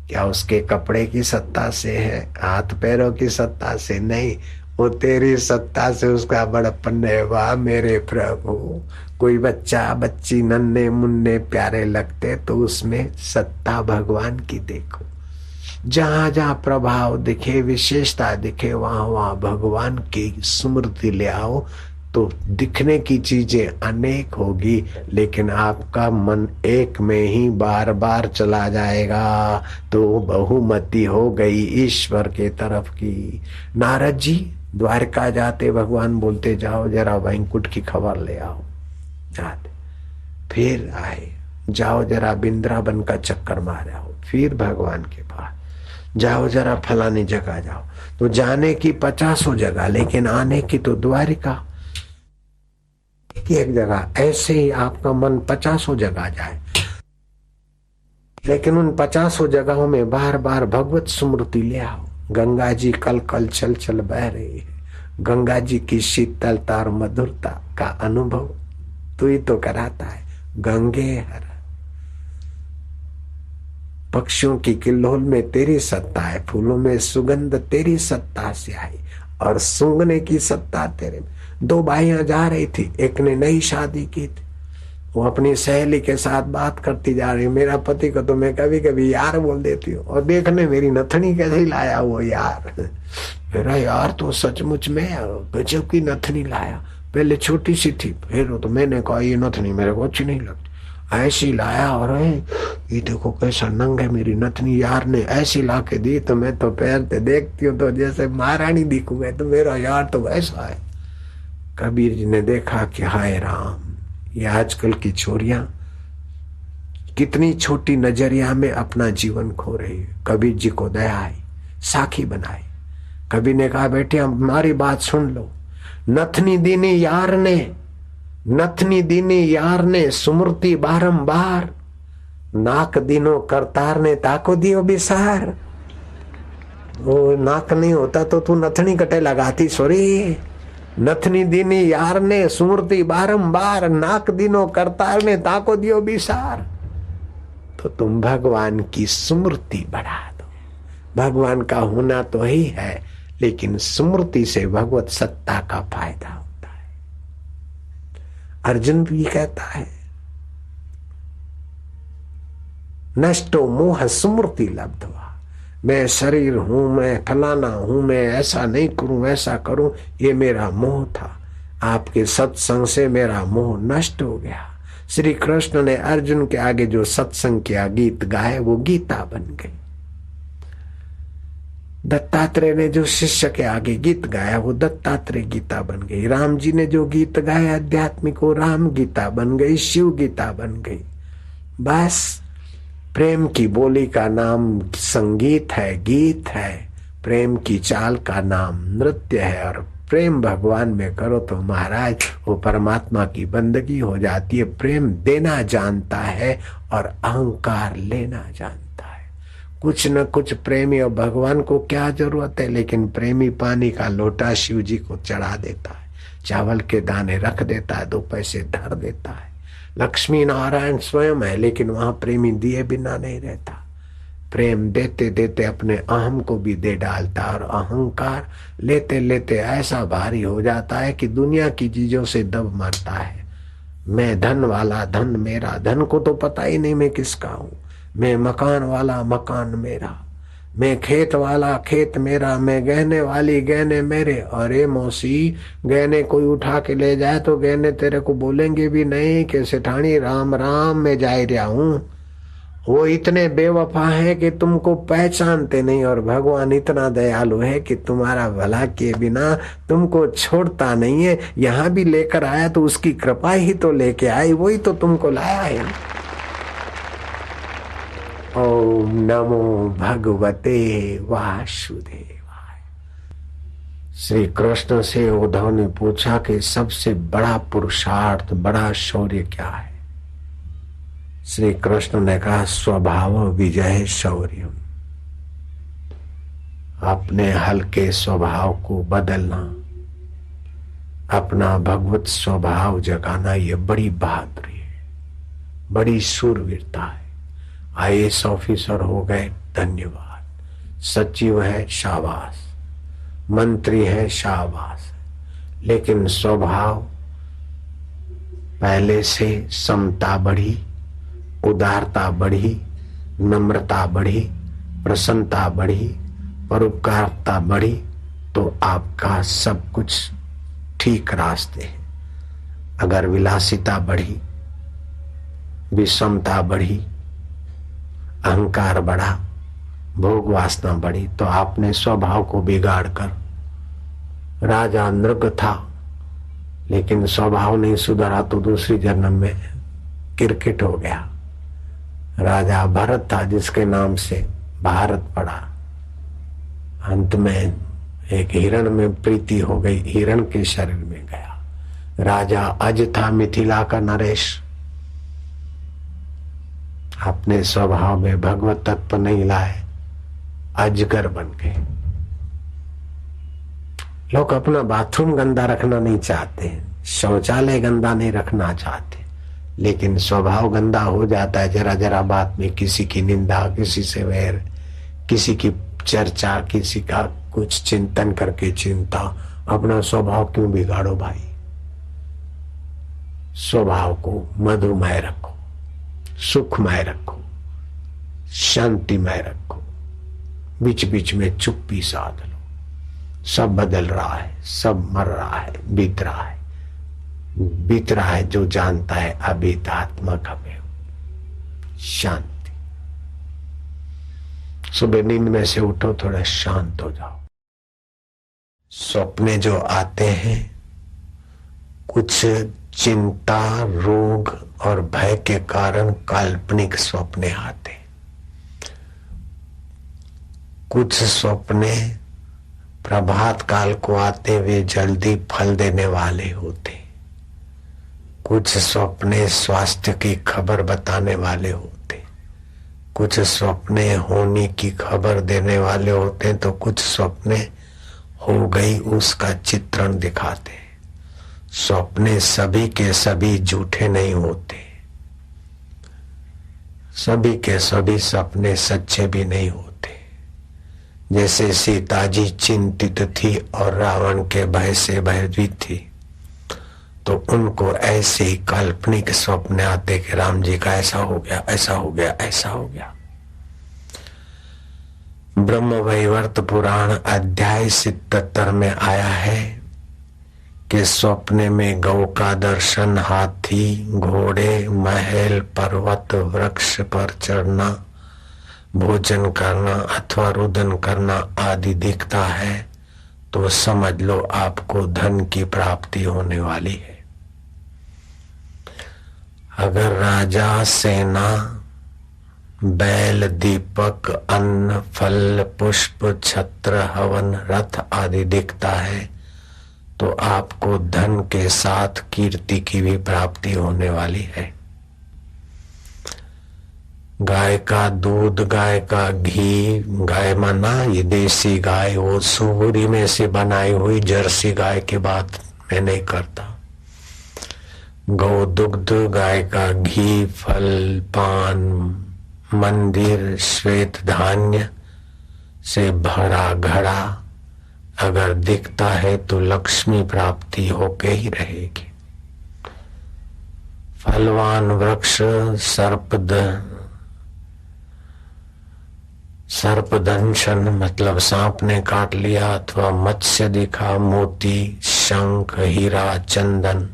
A: क्या उसके कपड़े की सत्ता से है, हाथ पैरों की सत्ता से? नहीं, वो तेरी सत्ता से उसका बड़प्पन है। वाह मेरे प्रभु। कोई बच्चा बच्ची नन्हे मुन्ने प्यारे लगते तो उसमें सत्ता भगवान की देखो। जहां जहां प्रभाव दिखे, विशेषता दिखे, वहां वहां भगवान की स्मृति ले आओ, तो दिखने की चीजें अनेक होगी, लेकिन आपका मन एक में ही बार बार चला जाएगा, तो बहुमति हो गई ईश्वर के तरफ की। नारद जी द्वारका जाते भगवान बोलते जाओ जरा वैंकुट की खबर ले आओ। जाते फिर आए, जाओ जरा बिंद्रावन का चक्कर मार आओ। फिर भगवान के पास जाओ, जरा फलानी जगह जाओ। तो जाने की 50 जगह, लेकिन आने की तो द्वारिका एक जगह। ऐसे ही आपका मन 50 जगह जाए, लेकिन उन 50 जगहों में बार बार भगवत स्मृति ले आओ। गंगा जी कल कल चल चल बह रही है, गंगा जी की शीतलता और मधुरता का अनुभव तू ही तो कराता है। गंगे हर पक्षियों की किल्लोल में तेरी सत्ता है, फूलों में सुगंध तेरी सत्ता से आई, और सूंघने की सत्ता तेरे में। 2 भाइयां जा रही थी, एक ने नई शादी की थी, वो अपनी सहेली के साथ बात करती जा रही। मेरा पति को तो मैं कभी कभी यार बोल देती हूँ, और देखने मेरी नथनी कैसे लाया वो यार। मेरा यार तो सचमुच में गजब की नथनी लाया। पहले छोटी सी थी, फिर तो मैंने कहा ये नथनी मेरे को अच्छी नहीं लगती, ऐसी लाया। और ये देखो कैसा नंग है मेरी नथनी, यार ने ऐसी ला के दी, तो मैं तो पहनते देखती हूँ तो जैसे महारानी दिखूं मैं, तो मेरा यार तो वैसा है। कबीर जी ने देखा कि हाय राम, ये आजकल की छोरियां कितनी छोटी नजरिया में अपना जीवन खो रही है। कबीर जी को दया आई, साखी बनाई। कबीर ने कहा बेटे हमारी बात सुन लो। नथनी दीनी यार ने सुमृति बारंबार, नाक दीनो करतार ने ताको दियो बिसार। वो नाक नहीं होता तो तू नथनी कटे लगाती सोरी। नथनी दीनी यार ने सुमृति बारंबार, नाक दीनो करतार ने ताको दियो बिसार। तो तुम भगवान की स्मृति बढ़ा दो। भगवान का होना तो ही है, लेकिन स्मृति से भगवत सत्ता का फायदा होता है। अर्जुन भी कहता है नष्टो मोह स्मृति लब्धवा, मैं शरीर हूं, मैं फलाना हूं, मैं ऐसा नहीं करूं वैसा करूं, ये मेरा मोह था। आपके सत्संग से मेरा मोह नष्ट हो गया। श्री कृष्ण ने अर्जुन के आगे जो सत्संग किया, गीत गाए, वो गीता बन गई। दत्तात्रेय ने जो शिष्य के आगे गीत गाया, वो दत्तात्रेय गीता बन गई। राम जी ने जो गीत गाया आध्यात्मिक, वो राम गीता बन गई, शिव गीता बन गई। बस प्रेम की बोली का नाम संगीत है, गीत है। प्रेम की चाल का नाम नृत्य है। और प्रेम भगवान में करो तो महाराज वो परमात्मा की बंदगी हो जाती है। प्रेम देना जानता है और अहंकार लेना जानता है। कुछ न कुछ प्रेमी, और भगवान को क्या जरूरत है, लेकिन प्रेमी पानी का लोटा शिव जी को चढ़ा देता है, चावल के दाने रख देता है, 2 पैसे धर देता है। लक्ष्मी नारायण स्वयं है, लेकिन वहां प्रेमी दिए बिना नहीं रहता। प्रेम देते देते अपने अहम को भी दे डालता, और अहंकार लेते लेते ऐसा भारी हो जाता है कि दुनिया की चीजों से दब मरता है। मैं धन वाला, धन मेरा, धन को तो पता ही नहीं मैं किसका हूं। मैं मकान वाला, मकान मेरा। मैं खेत वाला, खेत मेरा। मैं गहने वाली, गहने मेरे। अरे मौसी, गहने कोई उठा के ले जाए तो गहने तेरे को बोलेंगे भी नहीं कि सेठानी राम राम मैं जा रहा हूं। वो इतने बेवफा है कि तुमको पहचानते नहीं, और भगवान इतना दयालु है कि तुम्हारा भला किए बिना तुमको छोड़ता नहीं है। यहां भी लेकर आया तो उसकी कृपा ही तो लेके आई, वही तो तुमको लाया है। ओम नमो भगवते वासुदेवाय। श्री कृष्ण से उद्धव ने पूछा कि सबसे बड़ा पुरुषार्थ, बड़ा शौर्य क्या है? श्री कृष्ण ने कहा स्वभाव विजय शौर्य। अपने हल्के स्वभाव को बदलना, अपना भगवत स्वभाव जगाना, ये बड़ी बहादुरी है, बड़ी शूरवीरता है। IAS ऑफिसर हो गए, धन्यवाद। सचिव है, शाबाश। मंत्री है, शाबाश। लेकिन स्वभाव पहले से समता बढ़ी, उदारता बढ़ी, नम्रता बढ़ी, प्रसन्नता बढ़ी, परोपकारता बढ़ी, तो आपका सब कुछ ठीक रास्ते है। अगर विलासिता बढ़ी, विषमता बढ़ी, अहंकार बढ़ा, भोग वासना बढ़ी, तो आपने स्वभाव को बिगाड़ कर, राजा नृग था लेकिन स्वभाव नहीं सुधरा तो दूसरी जन्म में क्रिकेट हो गया। राजा भरत था जिसके नाम से भारत पड़ा। अंत में एक हिरण में प्रीति हो गई, हिरण के शरीर में गया। राजा अज था मिथिला का नरेश। अपने स्वभाव में भगवत तत्व नहीं लाए, अजगर बन गए। लोग अपना बाथरूम गंदा रखना नहीं चाहते, शौचालय गंदा नहीं रखना चाहते, लेकिन स्वभाव गंदा हो जाता है जरा जरा बात में। किसी की निंदा, किसी से वैर, किसी की चर्चा, किसी का कुछ चिंतन करके चिंता। अपना स्वभाव क्यों बिगाड़ो भाई? स्वभाव को मधुमय रखो, सुखमय रखो, शांतिमय रखो। बीच बीच में चुप्पी साध लो। सब बदल रहा है, सब मर रहा है, बीत रहा है। बीत रहा है जो जानता है अभीतात्मक हमें शांति। सुबह नींद में से उठो, थोड़ा शांत हो जाओ। सपने जो आते हैं, कुछ चिंता, रोग और भय के कारण काल्पनिक सपने आते। कुछ सपने प्रभात काल को आते, वे जल्दी फल देने वाले होते। कुछ सपने स्वास्थ्य की खबर बताने वाले होते, कुछ सपने होने की खबर देने वाले होते, तो कुछ सपने हो गई उसका चित्रण दिखाते। सपने सभी के सभी झूठे नहीं होते, सभी के सभी सपने सच्चे भी नहीं होते। जैसे सीता जी चिंतित थी और रावण के भय से भयभीत थी, तो उनको ऐसे ही काल्पनिक स्वप्न आते कि राम जी का ऐसा हो गया, ऐसा हो गया, ऐसा हो गया। ब्रह्म वैवर्त पुराण अध्याय 77 में आया है कि स्वप्न में गौ का दर्शन, हाथी, घोड़े, महल, पर्वत, वृक्ष पर चढ़ना, भोजन करना अथवा रुदन करना आदि दिखता है तो समझ लो आपको धन की प्राप्ति होने वाली है। अगर राजा, सेना, बैल, दीपक, अन्न, फल, पुष्प, छत्र, हवन, रथ आदि दिखता है तो आपको धन के साथ कीर्ति की भी प्राप्ति होने वाली है। गाय का दूध, गाय का घी, गाय माना ये देसी गाय, वो सूरी में से बनाई हुई जर्सी गाय की बात मैं नहीं करता। गौ दुग्ध, गाय का घी, फल, पान, मंदिर, श्वेत धान्य से भरा घड़ा अगर दिखता है तो लक्ष्मी प्राप्ति होके ही रहेगी। फलवान वृक्ष, सर्पदंशन मतलब सांप ने काट लिया अथवा मत्स्य दिखा, मोती, शंख, हीरा, चंदन,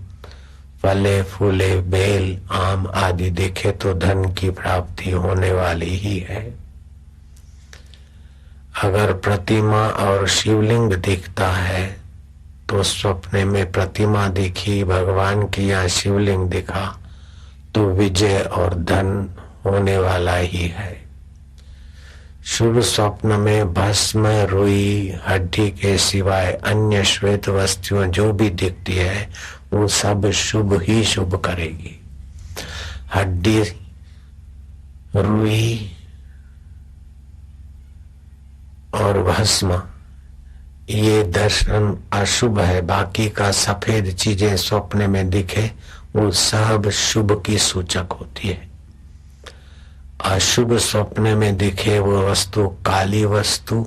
A: फले फूले, बेल, आम आदि दिखे तो धन की प्राप्ति होने वाली ही है। अगर प्रतिमा और शिवलिंग दिखता है तो स्वप्न में प्रतिमा दिखी, भगवान की या शिवलिंग दिखा तो विजय और धन होने वाला ही है। शुभ स्वप्न में भस्म, रुई, हड्डी के सिवाय अन्य श्वेत वस्तुएं जो भी दिखती है वो सब शुभ ही शुभ करेगी। हड्डी, रुई और भस्म ये दर्शन अशुभ है। बाकी का सफेद चीजें स्वप्न में दिखे वो सब शुभ की सूचक होती है। अशुभ स्वप्न में दिखे वो वस्तु, काली वस्तु,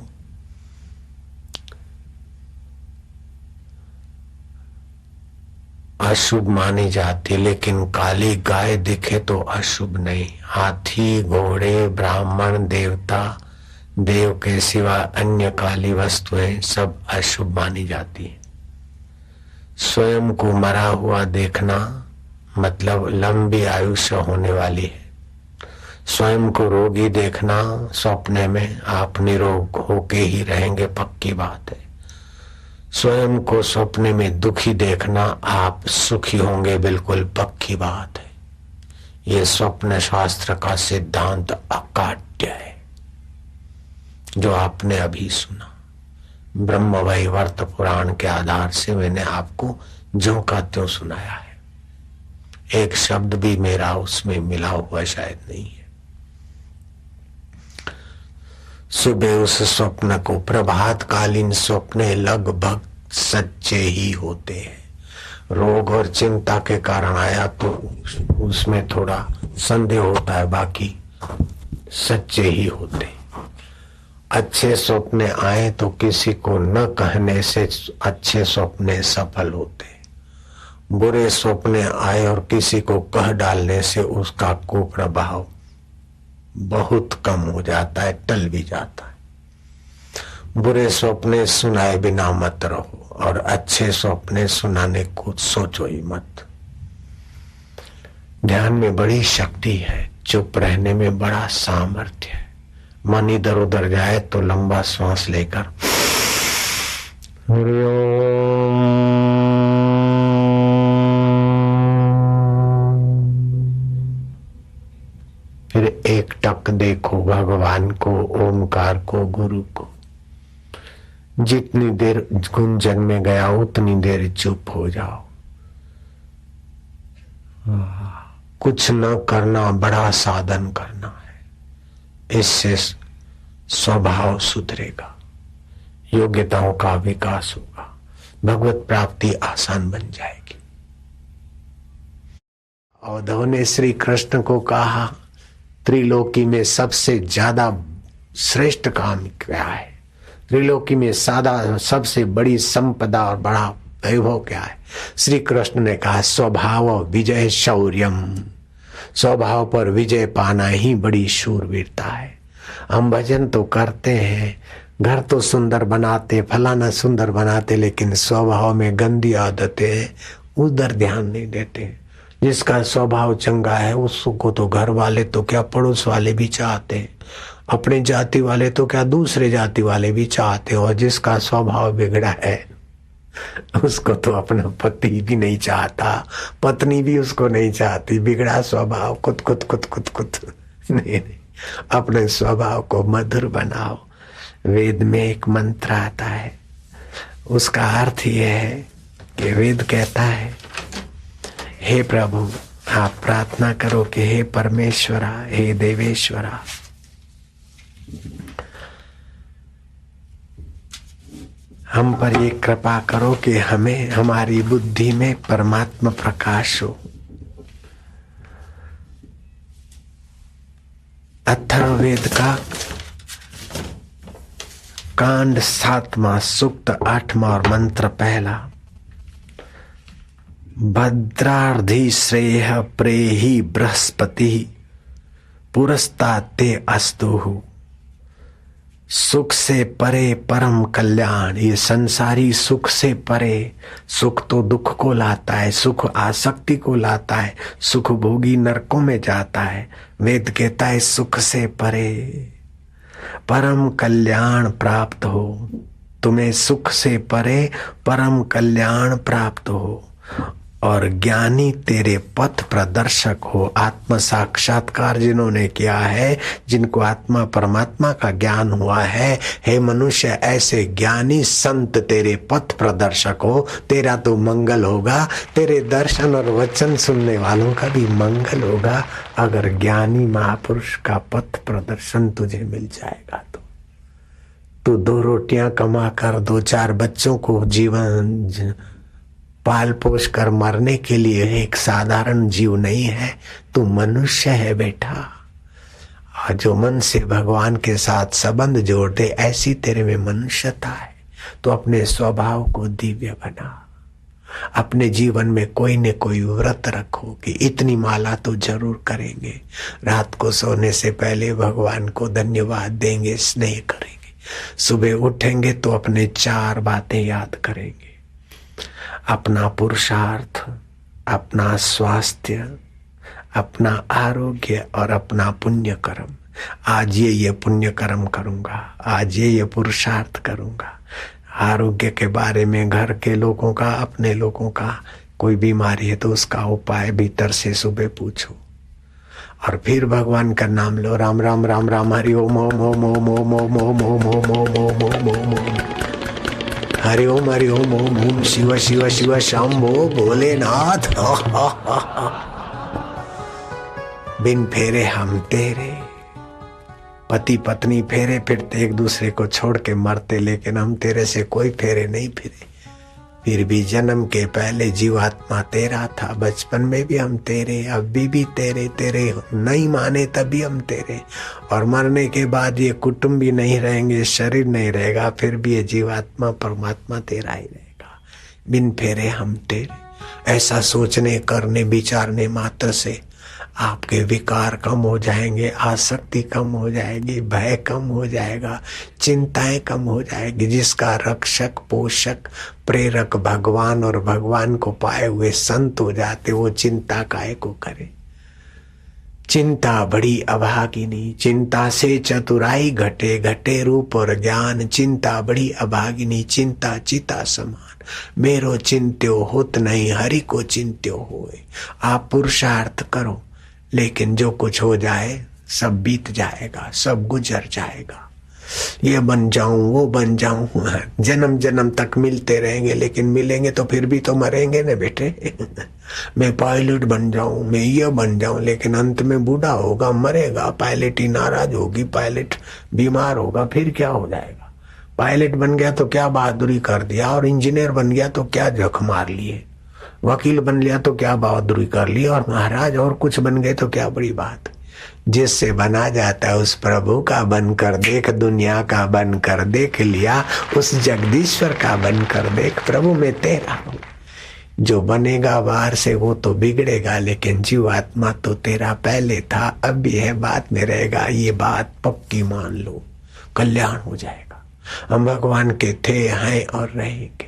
A: अशुभ मानी जाती, लेकिन काली गाय दिखे तो अशुभ नहीं। हाथी, घोड़े, ब्राह्मण, देवता, देव के सिवा अन्य काली वस्तुएं सब अशुभ मानी जाती है। स्वयं को मरा हुआ देखना मतलब लंबी आयुष्य होने वाली है। स्वयं को रोगी देखना, स्वप्न में आप निरोग होके ही रहेंगे, पक्की बात है। स्वयं को स्वप्न में दुखी देखना, आप सुखी होंगे, बिल्कुल पक्की बात है। ये स्वप्न शास्त्र का सिद्धांत अकाट्य है जो आपने अभी सुना। ब्रह्म वैवर्त पुराण के आधार से मैंने आपको ज्यों का त्यों सुनाया है। एक शब्द भी मेरा उसमें मिला हुआ शायद नहीं है। सुबह उस स्वप्न को, प्रभातकालीन स्वप्न लगभग सच्चे ही होते हैं। रोग और चिंता के कारण आया तो उसमें थोड़ा संदेह होता है, बाकी सच्चे ही होते। अच्छे स्वप्ने आए तो किसी को न कहने से अच्छे स्वप्ने सफल होते। बुरे स्वप्ने आए और किसी को कह डालने से उसका कुप्रभाव बहुत कम हो जाता है, टल भी जाता है। बुरे स्वप्ने सुनाए बिना मत रहो और अच्छे स्वप्ने सुनाने को सोचो ही मत। ध्यान में बड़ी शक्ति है, चुप रहने में बड़ा सामर्थ्य है। मन इधर उधर जाए तो लंबा श्वास लेकर फिर एक टक देखो भगवान को, ओमकार को, गुरु को। जितनी देर गुंजन में गया उतनी देर चुप हो जाओ। कुछ न करना बड़ा साधन करना है। इससे स्वभाव सुधरेगा, योग्यताओं का विकास होगा, भगवत प्राप्ति आसान बन जाएगी। उद्धव ने श्री कृष्ण को कहा, त्रिलोकी में सबसे ज्यादा श्रेष्ठ काम क्या है? त्रिलोकी में सबसे बड़ी संपदा और बड़ा वैभव क्या है? श्री कृष्ण ने कहा स्वभाव विजय शौर्यम, स्वभाव पर विजय पाना ही बड़ी शूरवीरता है। हम भजन तो करते हैं, घर तो सुंदर बनाते, फलाना सुंदर बनाते, लेकिन स्वभाव में गंदी आदतें हैं, उधर ध्यान नहीं देते। जिसका स्वभाव चंगा है उसको तो घर वाले तो क्या पड़ोस वाले भी चाहते हैं, अपने जाति वाले तो क्या दूसरे जाति वाले भी चाहते हैं। और जिसका स्वभाव बिगड़ा है उसको तो अपना पति भी नहीं चाहता, पत्नी भी उसको नहीं चाहती। बिगड़ा स्वभाव कुत कुत कुत कुत कुत नहीं, अपने स्वभाव को मधुर बनाओ। वेद में एक मंत्र आता है, उसका अर्थ यह है कि वेद कहता है, हे प्रभु, आप प्रार्थना करो कि हे परमेश्वरा, हे देवेश्वरा, हम पर ये कृपा करो कि हमें हमारी बुद्धि में परमात्मा प्रकाश हो। अथर्ववेद का कांड 7वां, सूक्त 8वां और मंत्र पहला, भद्रार्धि श्रेय प्रेहि बृहस्पति पुरस्ताते अस्तुहु। सुख से परे परम कल्याण। ये संसारी सुख से परे, सुख तो दुख को लाता है, सुख आसक्ति को लाता है, सुख भोगी नरकों में जाता है। वेद कहता है सुख से परे परम कल्याण प्राप्त हो, तुम्हें सुख से परे परम कल्याण प्राप्त हो। और ज्ञानी तेरे पथ प्रदर्शक हो। आत्म साक्षात्कार जिन्होंने किया है, जिनको आत्मा परमात्मा का ज्ञान हुआ है, हे मनुष्य, ऐसे ज्ञानी संत तेरे पथ प्रदर्शक हो। तेरा तो मंगल होगा, तेरे दर्शन और वचन सुनने वालों का भी मंगल होगा, अगर ज्ञानी महापुरुष का पथ प्रदर्शन तुझे मिल जाएगा तो। तू 2 रोटियां कमा कर 2-4 बच्चों को जीवन पाल पोष कर मरने के लिए एक साधारण जीव नहीं है, तू मनुष्य है बेटा। और जो मन से भगवान के साथ संबंध जोड़ दे, ऐसी तेरे में मनुष्यता है। तो अपने स्वभाव को दिव्य बना। अपने जीवन में कोई न कोई व्रत रखो कि इतनी माला तो जरूर करेंगे, रात को सोने से पहले भगवान को धन्यवाद देंगे, स्नेह करेंगे, सुबह उठेंगे तो अपने 4 बातें याद करेंगे, अपना पुरुषार्थ, अपना स्वास्थ्य, अपना आरोग्य और अपना पुण्य कर्म। आज ये पुण्य कर्म करूंगा, आज ये पुरुषार्थ करूंगा। आरोग्य के बारे में घर के लोगों का, अपने लोगों का कोई बीमारी है तो उसका उपाय भीतर से सुबह पूछो और फिर भगवान का नाम लो। राम राम राम राम, हरि ओम ओम ओम ओम ओम ओम ओम ओम ओम ओम ओम ओम ओम, हरि ओम ओम ओम, शिव शिव शिव शंभो भोलेनाथ। बिन फेरे हम तेरे। पति पत्नी फेरे फिरते, एक दूसरे को छोड़ के मरते, लेकिन हम तेरे से कोई फेरे नहीं फिरे। फिर भी जन्म के पहले जीवात्मा तेरा था, बचपन में भी हम तेरे, अभी भी तेरे, तेरे नहीं माने तभी हम तेरे। और मरने के बाद ये कुटुंब भी नहीं रहेंगे, शरीर नहीं रहेगा, फिर भी ये जीवात्मा परमात्मा तेरा ही रहेगा। बिन फेरे हम तेरे। ऐसा सोचने करने विचारने मात्र से आपके विकार कम हो जाएंगे, आसक्ति कम हो जाएगी, भय कम हो जाएगा, चिंताएं कम हो जाएगी। जिसका रक्षक पोषक प्रेरक भगवान और भगवान को पाए हुए संत हो जाते, वो चिंता काहे को करे। चिंता बड़ी अभागिनी, चिंता से चतुराई घटे, घटे रूप और ज्ञान। चिंता बड़ी अभागिनी, चिंता चिता समान। मेरो चिंत्यो होत नहीं, हरि को चिंत्यो होए। आप पुरुषार्थ करो, लेकिन जो कुछ हो जाए सब बीत जाएगा, सब गुजर जाएगा। ये बन जाऊं, वो बन जाऊं, जन्म जन्म तक मिलते रहेंगे, लेकिन मिलेंगे तो फिर भी तो मरेंगे न बेटे। मैं पायलट बन जाऊं, मैं ये बन जाऊं, लेकिन अंत में बूढ़ा होगा, मरेगा। पायलट ही नाराज होगी, पायलट बीमार होगा, फिर क्या हो जाएगा। पायलट बन गया तो क्या बहादुरी कर दिया, और इंजीनियर बन गया तो क्या जख मार लिए, वकील बन लिया तो क्या बहादुरी कर ली, और महाराज और कुछ बन गए तो क्या बड़ी बात। जिससे बना जाता है उस प्रभु का बनकर देख, दुनिया का बनकर देख लिया, उस जगदीश्वर का बनकर देख, प्रभु में तेरा हूँ। जो बनेगा बाहर से वो तो बिगड़ेगा, लेकिन जीव आत्मा तो तेरा पहले था, अब भी है, बाद में रहेगा। ये बात पक्की मान लो, कल्याण हो जाएगा। हम भगवान के थे, हैं और रहेंगे।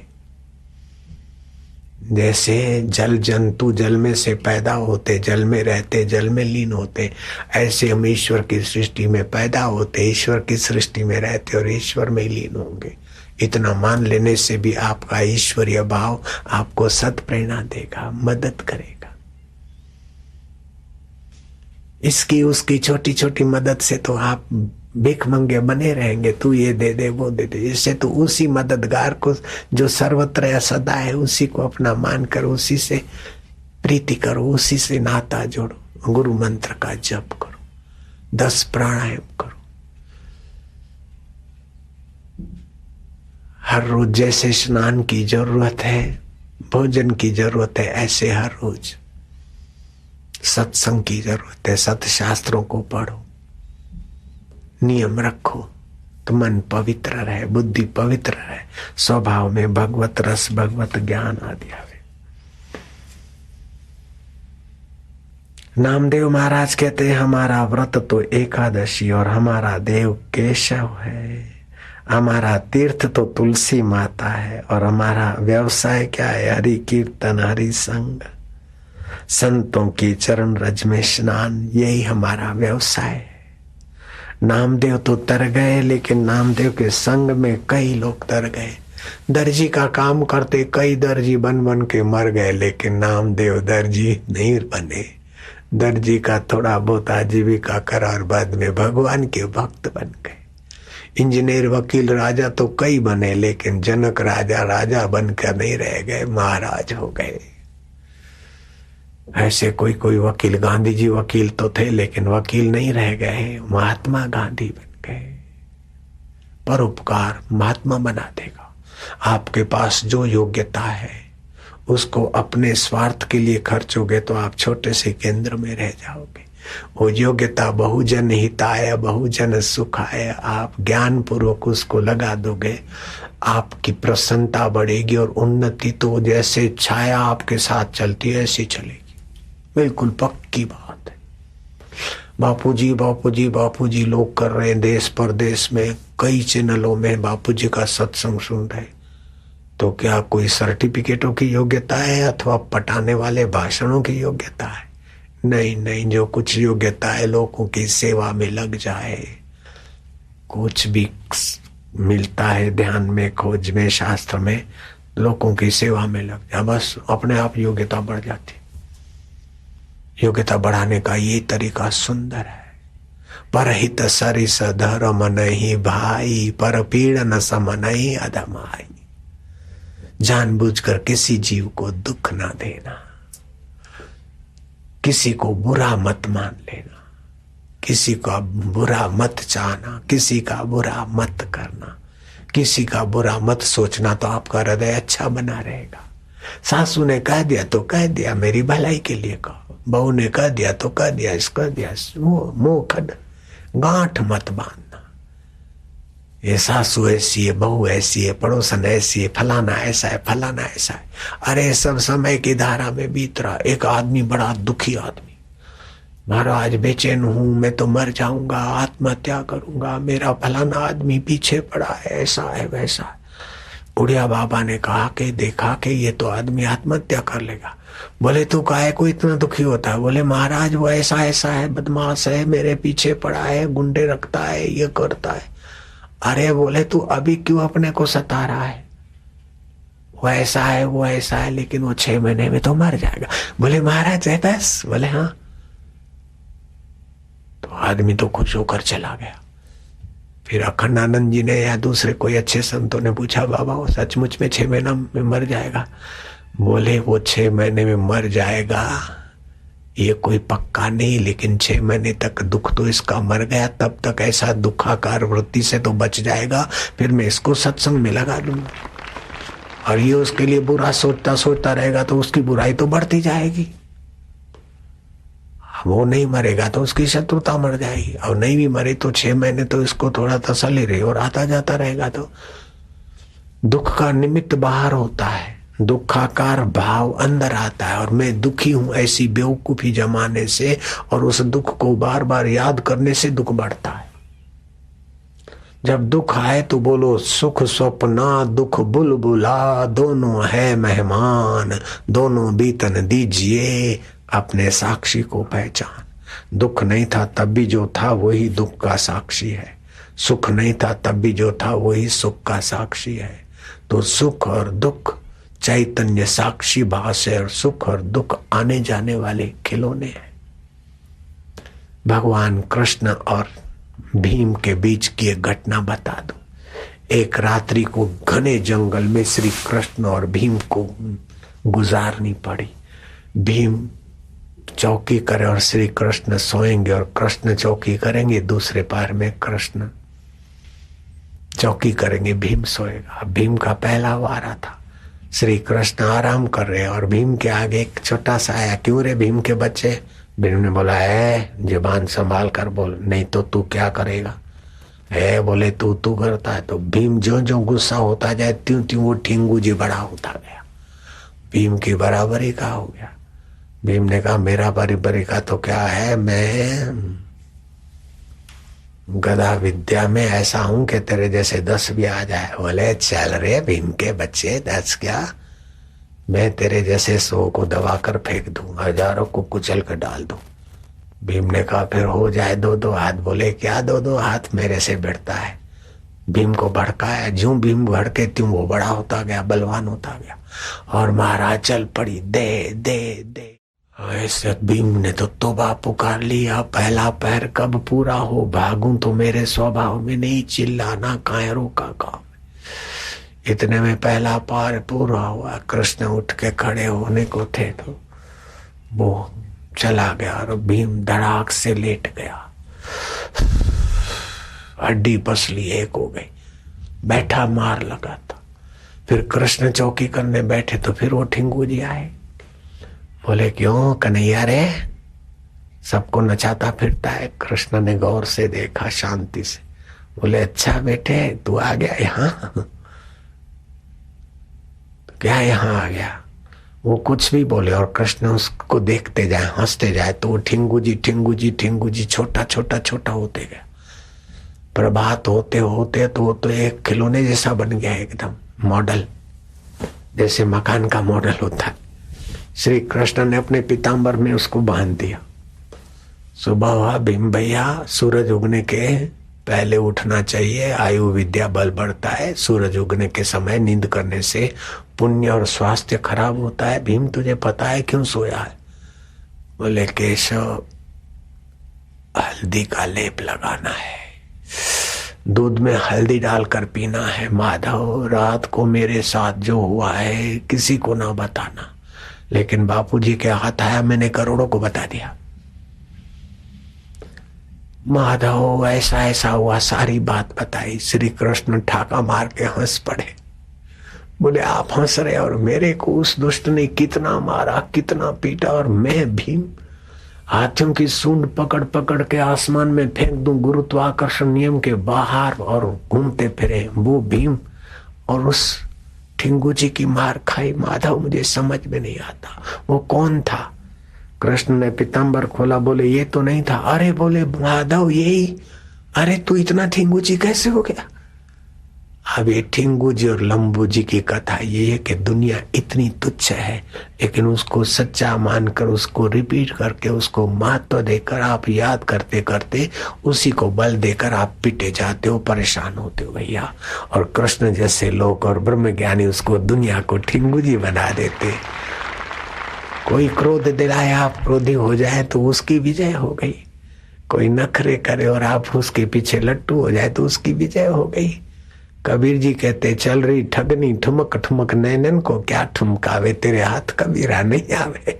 A: जैसे जल जंतु जल में से पैदा होते, जल में रहते, जल में लीन होते, ऐसे हम ईश्वर की सृष्टि में पैदा होते, ईश्वर की सृष्टि में रहते और ईश्वर में लीन होंगे। इतना मान लेने से भी आपका ईश्वरीय भाव आपको सत प्रेरणा देगा, मदद करेगा। इसकी उसकी छोटी छोटी मदद से तो आप भीख मंगे बने रहेंगे, तू ये दे दे वो दे दे। इससे तो उसी मददगार को जो सर्वत्र या सदा है उसी को अपना मान कर उसी से प्रीति करो, उसी से नाता जोड़ो, गुरु मंत्र का जप करो, 10 प्राणायाम करो। हर रोज जैसे स्नान की जरूरत है, भोजन की जरूरत है, ऐसे हर रोज सत्संग की जरूरत है। सत्शास्त्रों को पढ़ो, नियम रखो तो मन पवित्र रहे, बुद्धि पवित्र रहे, स्वभाव में भगवत रस, भगवत ज्ञान आदि आवे। नामदेव महाराज कहते हैं, हमारा व्रत तो एकादशी और हमारा देव केशव है, हमारा तीर्थ तो तुलसी माता है और हमारा व्यवसाय क्या है? हरि कीर्तन, हरि संग, संतों की चरण रज में स्नान, यही हमारा व्यवसाय है। नामदेव तो तर गए, लेकिन नामदेव के संग में कई लोग तर गए। दर्जी का काम करते कई दर्जी बन बन के मर गए, लेकिन नामदेव दर्जी नहीं बने। दर्जी का थोड़ा बहुत आजीविका करा और बाद में भगवान के भक्त बन गए। इंजीनियर, वकील, राजा तो कई बने, लेकिन जनक राजा राजा बनकर नहीं रह गए, महाराज हो गए। ऐसे कोई कोई वकील, गांधी जी वकील तो थे लेकिन वकील नहीं रह गए, महात्मा गांधी बन गए। परोपकार महात्मा बना देगा। आपके पास जो योग्यता है उसको अपने स्वार्थ के लिए खर्चोगे तो आप छोटे से केंद्र में रह जाओगे। वो योग्यता बहुजन हिताय, बहुजन सुखाय, आप ज्ञान पूर्वक उसको लगा दोगे, आपकी प्रसन्नता बढ़ेगी और उन्नति तो जैसे छाया आपके साथ चलती है ऐसी चलेगी। बिल्कुल पक्की बात है। बापूजी बापूजी बापूजी लोग कर रहे हैं, देश परदेश में कई चैनलों में बापूजी का सत्संग सुन रहे, तो क्या कोई सर्टिफिकेटों की योग्यता है अथवा पटाने वाले भाषणों की योग्यता है? नहीं नहीं, जो कुछ योग्यता है लोगों की सेवा में लग जाए, कुछ भी मिलता है ध्यान में, खोज में, शास्त्र में, लोगों की सेवा में लग जाए, बस अपने आप योग्यता बढ़ जाती। योग्यता बढ़ाने का ये तरीका सुंदर है। परहित सरिस धर्म नहीं भाई, पर पीड़न सम नहीं अधमाई। जानबूझकर किसी जीव को दुख ना देना, किसी को बुरा मत मान लेना, किसी का बुरा मत चाहना, किसी का बुरा मत करना, किसी का बुरा मत सोचना, तो आपका हृदय अच्छा बना रहेगा। सासू ने कह दिया तो कह दिया, मेरी भलाई के लिए कहो। बहू ने कह दिया तो कह दिया, इसका दिया, मुंह खड, गांठ मत बांधना। ये सासू ऐसी है, बहू ऐसी है, पड़ोसन ऐसी है, फलाना ऐसा है, फलाना ऐसा है। अरे सब समय की धारा में बीत रहा। एक आदमी, बड़ा दुखी आदमी, महाराज बेचैन हूं, मैं तो मर जाऊंगा, आत्महत्या करूंगा, मेरा फलाना आदमी पीछे पड़ा है, ऐसा है वैसा है। बुढ़िया बाबा ने कहा कि देखा कि ये तो आदमी आत्महत्या कर लेगा। बोले तू काहे को इतना दुखी होता है? बोले महाराज वो ऐसा ऐसा है, बदमाश है, मेरे पीछे पड़ा है, गुंडे रखता है, ये करता है। अरे बोले तू अभी क्यों अपने को सता रहा है? वो ऐसा है, वो ऐसा है, लेकिन वो 6 महीने में तो मर जाएगा। बोले महाराज है बस? बोले हाँ। तो आदमी तो खुश होकर चला गया। फिर अखंडानंद जी ने या दूसरे कोई अच्छे संतों ने पूछा, बाबा वो सचमुच में 6 महीना में मर जाएगा? बोले वो 6 महीने में मर जाएगा ये कोई पक्का नहीं, लेकिन 6 महीने तक दुख तो इसका मर गया, तब तक ऐसा दुखाकार वृत्ति से तो बच जाएगा, फिर मैं इसको सत्संग में लगा दूंगा। और ये उसके लिए बुरा सोचता सोचता रहेगा तो उसकी बुराई तो बढ़ती जाएगी। वो नहीं मरेगा तो उसकी शत्रुता मर जाएगी, और नहीं भी मरे तो 6 महीने तो इसको थोड़ा तसल्ली रहे, और आता जाता रहेगा। तो दुख का निमित्त बाहर होता है, दुखाकार भाव अंदर आता है, और मैं दुखी हूं ऐसी बेवकूफी जमाने से, और उस दुख को बार बार याद करने से दुख बढ़ता है। जब दुख आए तो बोलो सुख स्वप्ना दुख बुलबुला, दोनों है मेहमान, दोनों बीतन दीजिए, अपने साक्षी को पहचान। दुख नहीं था तब भी जो था वही दुख का साक्षी है, सुख नहीं था तब भी जो था वही सुख का साक्षी है। तो सुख और दुख चैतन्य साक्षी भास है, और सुख और दुख आने जाने वाले खिलौने हैं। भगवान कृष्ण और भीम के बीच की एक घटना बता दूं। एक रात्रि को घने जंगल में श्री कृष्ण और भीम को गुजारनी पड़ी। भीम चौकी करे और श्री कृष्ण सोएंगे, और कृष्ण चौकी करेंगे दूसरे पार में, कृष्ण चौकी करेंगे, भीम सोएगा। भीम का पहला वारा था। श्री कृष्ण आराम कर रहे और भीम के आगे एक छोटा सा आया। क्यों रे भीम के बच्चे? भीम ने बोला है जुबान संभाल कर बोल, नहीं तो तू क्या करेगा। है बोले तू करता है। तो भीम जो जो गुस्सा होता जाए त्यों त्यों वो ठिंगू जी बड़ा होता गया। भीम की बराबरी का हो गया। भीम ने कहा मेरा बराबरी का तो क्या है, मैं गदा विद्या में ऐसा हूं कि तेरे जैसे 10 भी आ जाए। बोले चल रे भीम के बच्चे 10 क्या, मैं तेरे जैसे 100 को दबा कर फेंक दूं, 1000 को कुचल कर डाल दूं। भीम ने कहा फिर हो जाए 2-2 हाथ। बोले क्या 2-2 हाथ, मेरे से भिड़ता है। भीम को भड़काया, ज्यों भीम भड़के त्यों वो बड़ा होता गया, बलवान होता गया, और महाराज चल पड़ी दे दे दे। ऐसे भीम ने तो तौबा पुकार लिया, पहला पैर कब पूरा हो, भागूं तो मेरे स्वभाव में नहीं, चिल्लाना कायरों का काम। इतने में पहला पार पूरा हुआ। कृष्ण उठ के खड़े होने को थे तो वो चला गया, और भीम धड़ाक से लेट गया। हड्डी पसली एक हो गई, बैठा मार लगा था। फिर कृष्ण चौकी करने बैठे तो फिर वो ठिंगू जी आए। बोले क्यों कन्हैया रे, सबको नचाता फिरता है। कृष्ण ने गौर से देखा शांति से। बोले अच्छा बेटे तू आ गया यहाँ, क्या यहाँ आ गया। वो कुछ भी बोले और कृष्ण उसको देखते जाए, हंसते जाए, तो वो ठिंगू जी छोटा छोटा होते गया। प्रभात होते होते तो वो तो एक खिलौने जैसा बन गया, एकदम मॉडल, जैसे मकान का मॉडल होता है। श्री कृष्ण ने अपने पीताम्बर में उसको बांध दिया। सुबह हुआ, भीम भैया सूरज उगने के पहले उठना चाहिए, आयु विद्या बल बढ़ता है। सूरज उगने के समय नींद करने से पुण्य और स्वास्थ्य खराब होता है। भीम तुझे पता है क्यों सोया है? बोले केशव हल्दी का लेप लगाना है, दूध में हल्दी डालकर पीना है। माधव रात को मेरे साथ जो हुआ है किसी को ना बताना। लेकिन बापूजी के हाथ आया, मैंने करोड़ों को बता दिया। माधव ऐसा ऐसा हुआ, सारी बात बताई। श्री कृष्ण ठाका मार के हंस पड़े। बोले आप हंस रहे और मेरे को उस दुष्ट ने कितना मारा, कितना पीटा, और मैं भीम हाथियों की सूंड पकड़ पकड़ के आसमान में फेंक दूं, गुरुत्वाकर्षण नियम के बाहर, और घूमते फिरे वो भीम, और उस ठिंगू जी की मार खाई। माधव मुझे समझ में नहीं आता वो कौन था। कृष्ण ने पीताम्बर खोला। बोले ये तो नहीं था। अरे बोले माधव यही। अरे तू इतना ठिंगू जी कैसे हो गया? अब ये ठिंगू जी और लंबू जी की कथा ये है कि दुनिया इतनी तुच्छ है, लेकिन उसको सच्चा मानकर, उसको रिपीट करके, उसको महत्व देकर आप याद करते करते उसी को बल देकर आप पिटे जाते हो, परेशान होते हो भैया। और कृष्ण जैसे लोग और ब्रह्म ज्ञानी उसको, दुनिया को ठिंगू जी बना देते। कोई क्रोध दिलाए, आप क्रोधी हो जाए तो उसकी विजय हो गई। कोई नखरे करे और आप उसके पीछे लट्टू हो जाए तो उसकी विजय हो गई। कबीर जी कहते चल रही ठगनी ठुमक ठुमक नैनन को क्या ठुमकावे, तेरे हाथ कबीरा नहीं आवे।